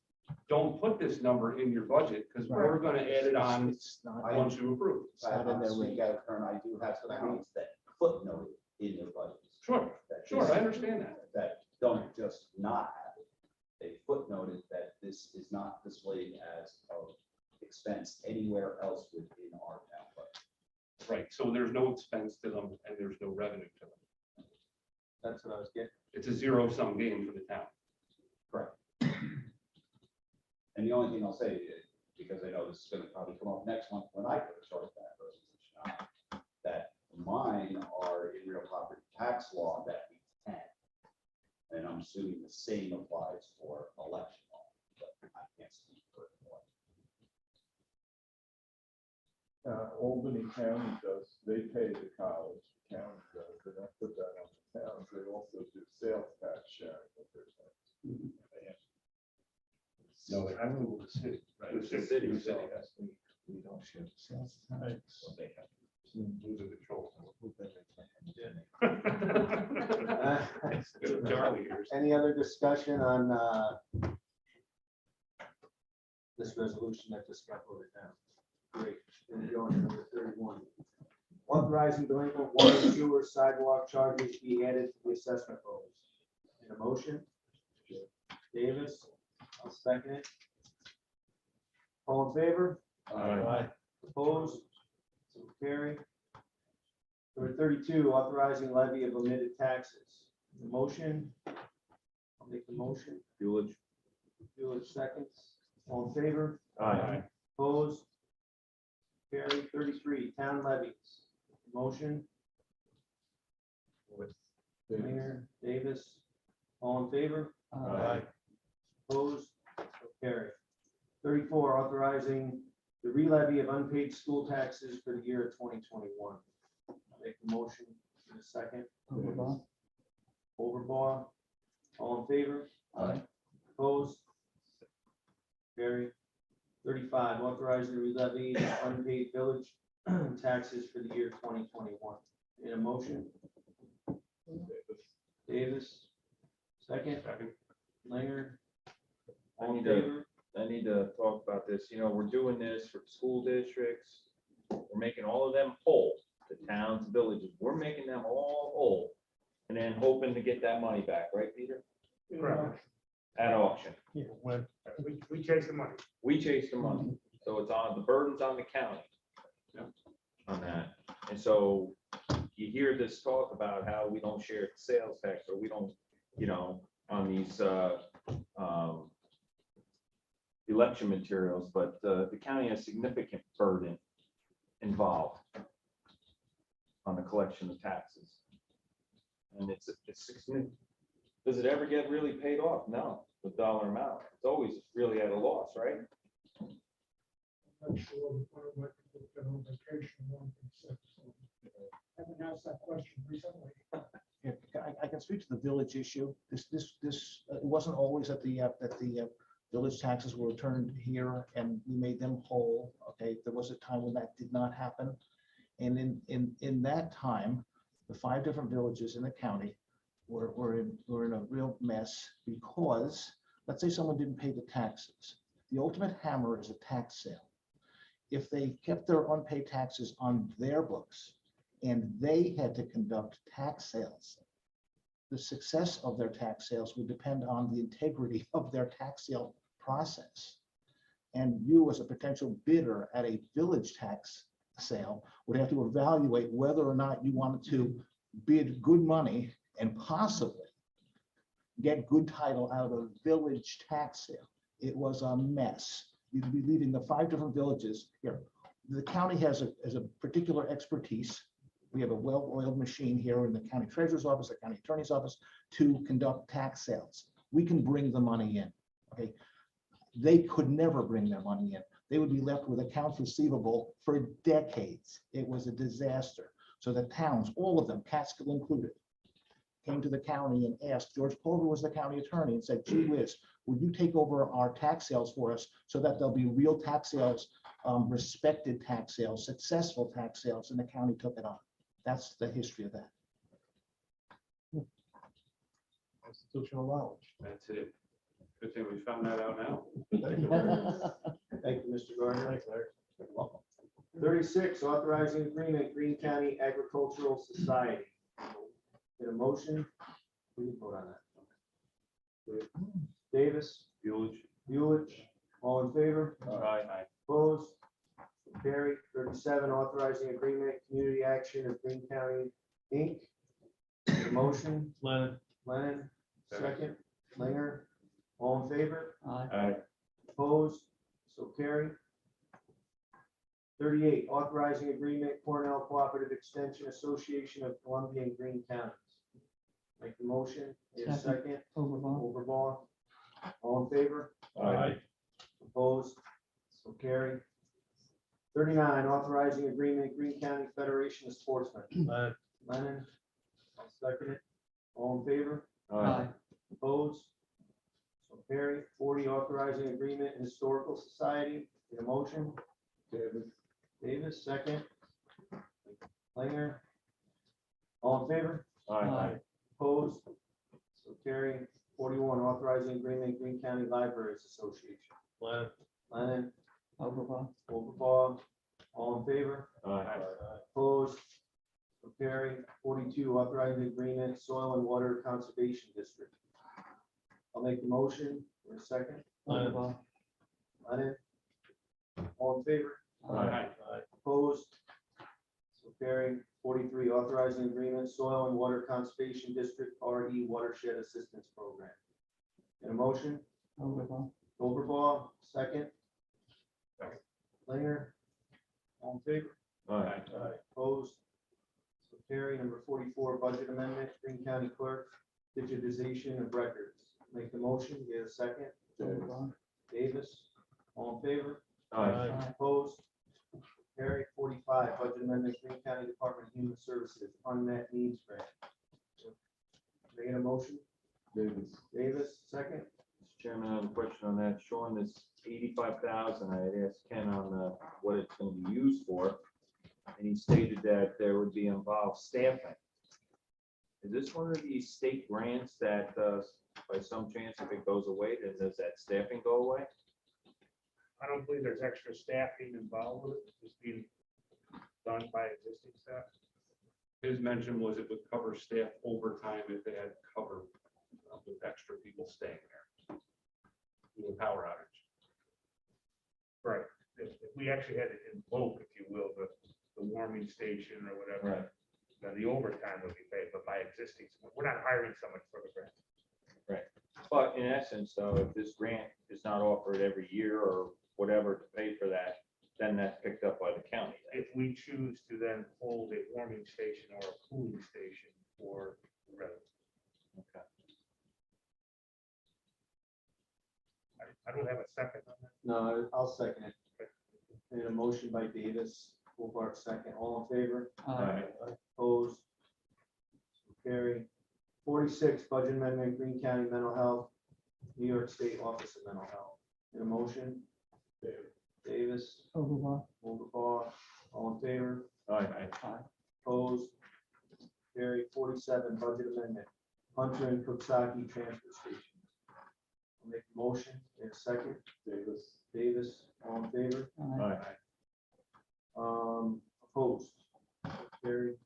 don't put this number in your budget, because we're gonna add it on It's not. once you approve. It's not in their Speak out of turn, I do have some towns that footnote it in their budgets. Sure, that sure, this- I understand that. That don't just not have it. They footnoted that this is not displayed as of expense anywhere else within our town budget. Right, so there's no expense to them and there's no revenue to them. That's what I was getting. It's a zero-sum game for the town. Correct. And the only thing I'll say is, because I know this is gonna probably come up next month when I put a chargeback resolution on, that mine are in real property tax law that we can. And I'm assuming the same applies for elections. Albany County does, they pay the college, the county does, they don't put that on the towns, they also do sales tax sharing with their towns. No, I move with the city, right? With the city. The city has to. We don't share the sales tax. Well, they have to. Lose the control. Charlie here's. Any other discussion on this resolution that just got voted down? Great. Then we go on to number 31. Authorizing delinquent water, sewer, sidewalk charges be added to the assessment rolls. In a motion? Davis, I'll second it. All in favor? Aye. Opposed? So carry. Number 32, authorizing levy of omitted taxes. The motion. I'll make the motion. Village. Village seconds. All in favor? Aye. Opposed? Carry. 33, town levies. Motion. Mayor Davis. All in favor? Aye. Opposed? So carry. 34, authorizing the re-levy of unpaid school taxes for the year of 2021. I'll make the motion in a second. Overbought. Overbaugh. All in favor? Aye. Opposed? Carry. 35, authorizing the re-levy of unpaid village taxes for the year 2021. In a motion? Davis. Second. Second. Linger. I All in need to, favor? I need to talk about this. You know, we're doing this for school districts. We're making all of them whole, the towns, villages. We're making them all whole. And then hoping to get that money back, right, Peter? Correct. At auction. We chase the money. We chase the money. So it's on, the burden's on the county. On that. And so you hear this talk about how we don't share sales tax, or we don't, you know, on these election materials, but the county has significant burden involved on the collection of taxes. And it's significant. Does it ever get really paid off? No, the dollar amount. It's always really at a loss, right? I'm not sure, one of my people got on vacation, one can say, so. I haven't asked that question recently. Yeah, I can speak to the village issue. This, it wasn't always that the village taxes were returned here and we made them whole. Okay, there was a time when that did not happen. And in that time, the 5 different villages in the county were in a real mess because, let's say someone didn't pay the taxes. The ultimate hammer is a tax sale. If they kept their unpaid taxes on their books and they had to conduct tax sales, the success of their tax sales would depend on the integrity of their tax sale process. And you, as a potential bidder at a village tax sale, would have to evaluate whether or not you wanted to bid good money and possibly get good title out of a village tax sale. It was a mess. You'd be leaving the 5 different villages here. The county has a particular expertise. We have a well-oiled machine here in the county treasurer's office, the county attorney's office, to conduct tax sales. We can bring the money in. Okay, they could never bring their money in. They would be left with accounts receivable for decades. It was a disaster. So the towns, all of them, Catskill included, came to the county and asked, George Culvert was the county attorney, and said, gee whiz, would you take over our tax sales for us so that there'll be real tax sales, respected tax sales, successful tax sales, and the county took it on. That's the history of that. Constitutional knowledge. That's it. Good thing we found that out now. Thank you very much. Thank you, Mr. Gardner. Thanks, Larry. You're welcome. 36, authorizing agreement, Greene County Agricultural Society. Get a motion? We can vote on that. Davis, Buelich, all in favor? Aye. Opposed? Carry. 37, authorizing agreement, community action of Greene County, Inc. Get a motion? Lennon, second. Linger, all in favor? Aye. Opposed? So carry. 38, authorizing agreement, Cornell Cooperative Extension Association of Columbia and Greene Counties. Make the motion. Need a second. Overbought. Overball. All in favor? Aye. Opposed? So carry. 39, authorizing agreement, Greene County Federation of Sportsmen. Lennon, I'll second it. All in favor? Aye. Opposed? So carried. 40, authorizing agreement, Historical Society. Need a motion? Davis, second. Langer. All in favor? Aye. Opposed? So carried. 41, authorizing agreement, Greene County Libraries Association. Lennon, Overblock. Overbaugh, all in favor? Opposed? So carried. 42, authorizing agreement, Soil and Water Conservation District. I'll make the motion. For a second. Overblock. Lennon, all in favor? Aye. Opposed? So carried. 43, authorizing agreement, Soil and Water Conservation District, RE Watershed Assistance Program. In a motion, Overblock. Overbaugh, second. Langer, all in favor? Opposed? So carried. Number 44, budget amendment, Greene County Clerk, digitization of records. Make the motion, get a second. Overblock. Davis, all in favor? Aye. Opposed? Carried. 45, budget amendment, Greene County Department of Human Services, unmet needs grant. Can I get a motion? Davis, second. Mr. Chairman, I have a question on that. Showing this 85,000, I had asked Ken on what it's going to be used for. And he stated that there would be involved staffing. Is this one of these state grants that by some chance, if it goes away, then does that staffing go away? I don't believe there's extra staffing involved with it, just being done by existing staff. His mention was it would cover staff overtime if they had cover with extra people staying there. With a power outage. Right. If we actually had to invoke, if you will, the warming station or whatever, then the overtime would be paid, but by existing, we're not hiring someone for the grant. But in essence, though, if this grant is not offered every year or whatever to pay for that, then that's picked up by the county. If we choose to then hold a warming station or a cooling station for the residents. Okay. I don't have a second on that. No, I'll second it. And a motion by Davis, Hobart second. All in favor? Aye. Opposed? Carried. 46, budget amendment, Greene County Mental Health, New York State Office of Mental Health. In a motion? Davis, Overblock. Overbaugh, all in favor? Aye. Opposed? Carried. 47, budget amendment, Hunter and Coxsackie Transfer Station. I'll make a motion in a second. Davis, all in favor? Aye. Opposed? Carried.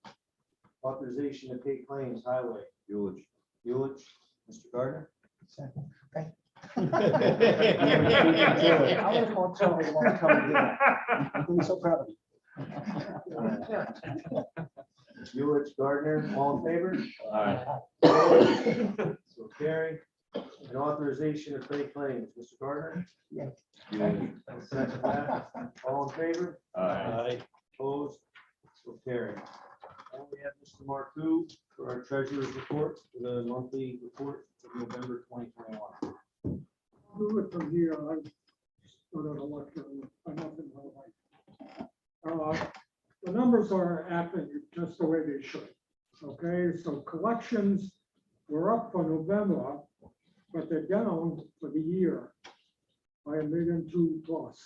Authorization to pay claims, highway. Eulogy. Ulich, Mr. Gardner? Second. Okay. I would have called Tony a long time ago. I'm really so proud of you. Ulich, Gardner, all in favor? Aye. So carried. An authorization to pay claims, Mr. Gardner? Eulogy. Second that. All in favor? Aye. Opposed? So carried. And we have Mr. Marcoux for our treasurer's report, for the monthly report for November 2021. Do it from here, I'm sort of a lecture, I'm not in my life. The numbers are acting just the way they should. Okay, so collections were up for November, but they're down for the year by $1.2 million plus.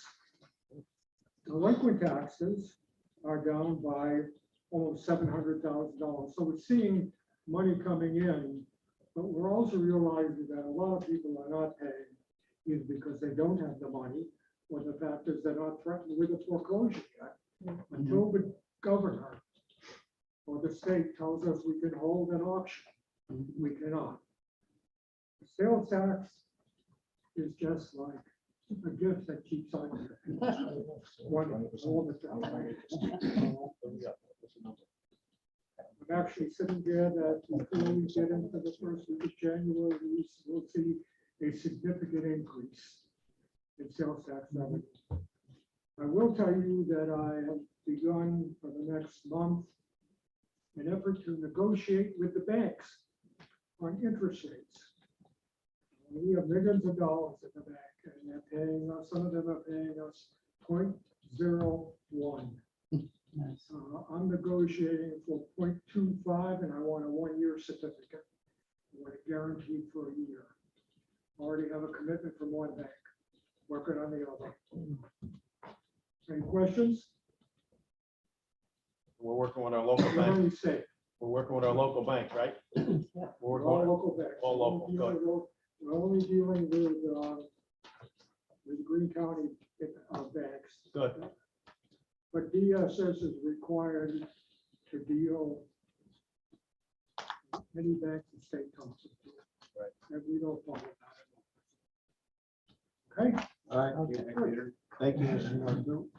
Delinquent taxes are down by almost $700,000. So we're seeing money coming in, but we're also realizing that a lot of people are not paying either because they don't have the money or the fact is they're not threatened with a foreclosure yet. Until the governor or the state tells us we can hold an auction, we cannot. The sales tax is just like a gift that keeps on giving. One all the time. I'm actually sitting there that before we get into the first week of January, we will see a significant increase in sales tax revenue. I will tell you that I have begun for the next month an effort to negotiate with the banks on interest rates. We have millions of dollars in the bank and they're paying us, some of them are paying us 0.01. Nice. I'm negotiating for 0.25, and I want a 1-year certificate. I want it guaranteed for a year. Already have a commitment from one bank, working on the other. Any questions? We're working with our local What bank. do you say? We're working with our local bank, right? We're working All with- local banks. all local, good. We're only dealing with Greene County banks. Good. But DSS is required to deal with many banks and state companies. Right. And we don't follow that. Okay? All right, Okay. thank you, Mr. Norton.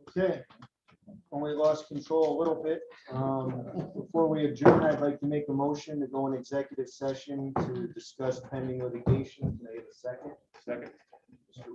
Okay, only lost control a little bit. Before we adjourn, I'd like to make a motion to go in executive session to discuss pending litigation. Can I have a second? Second.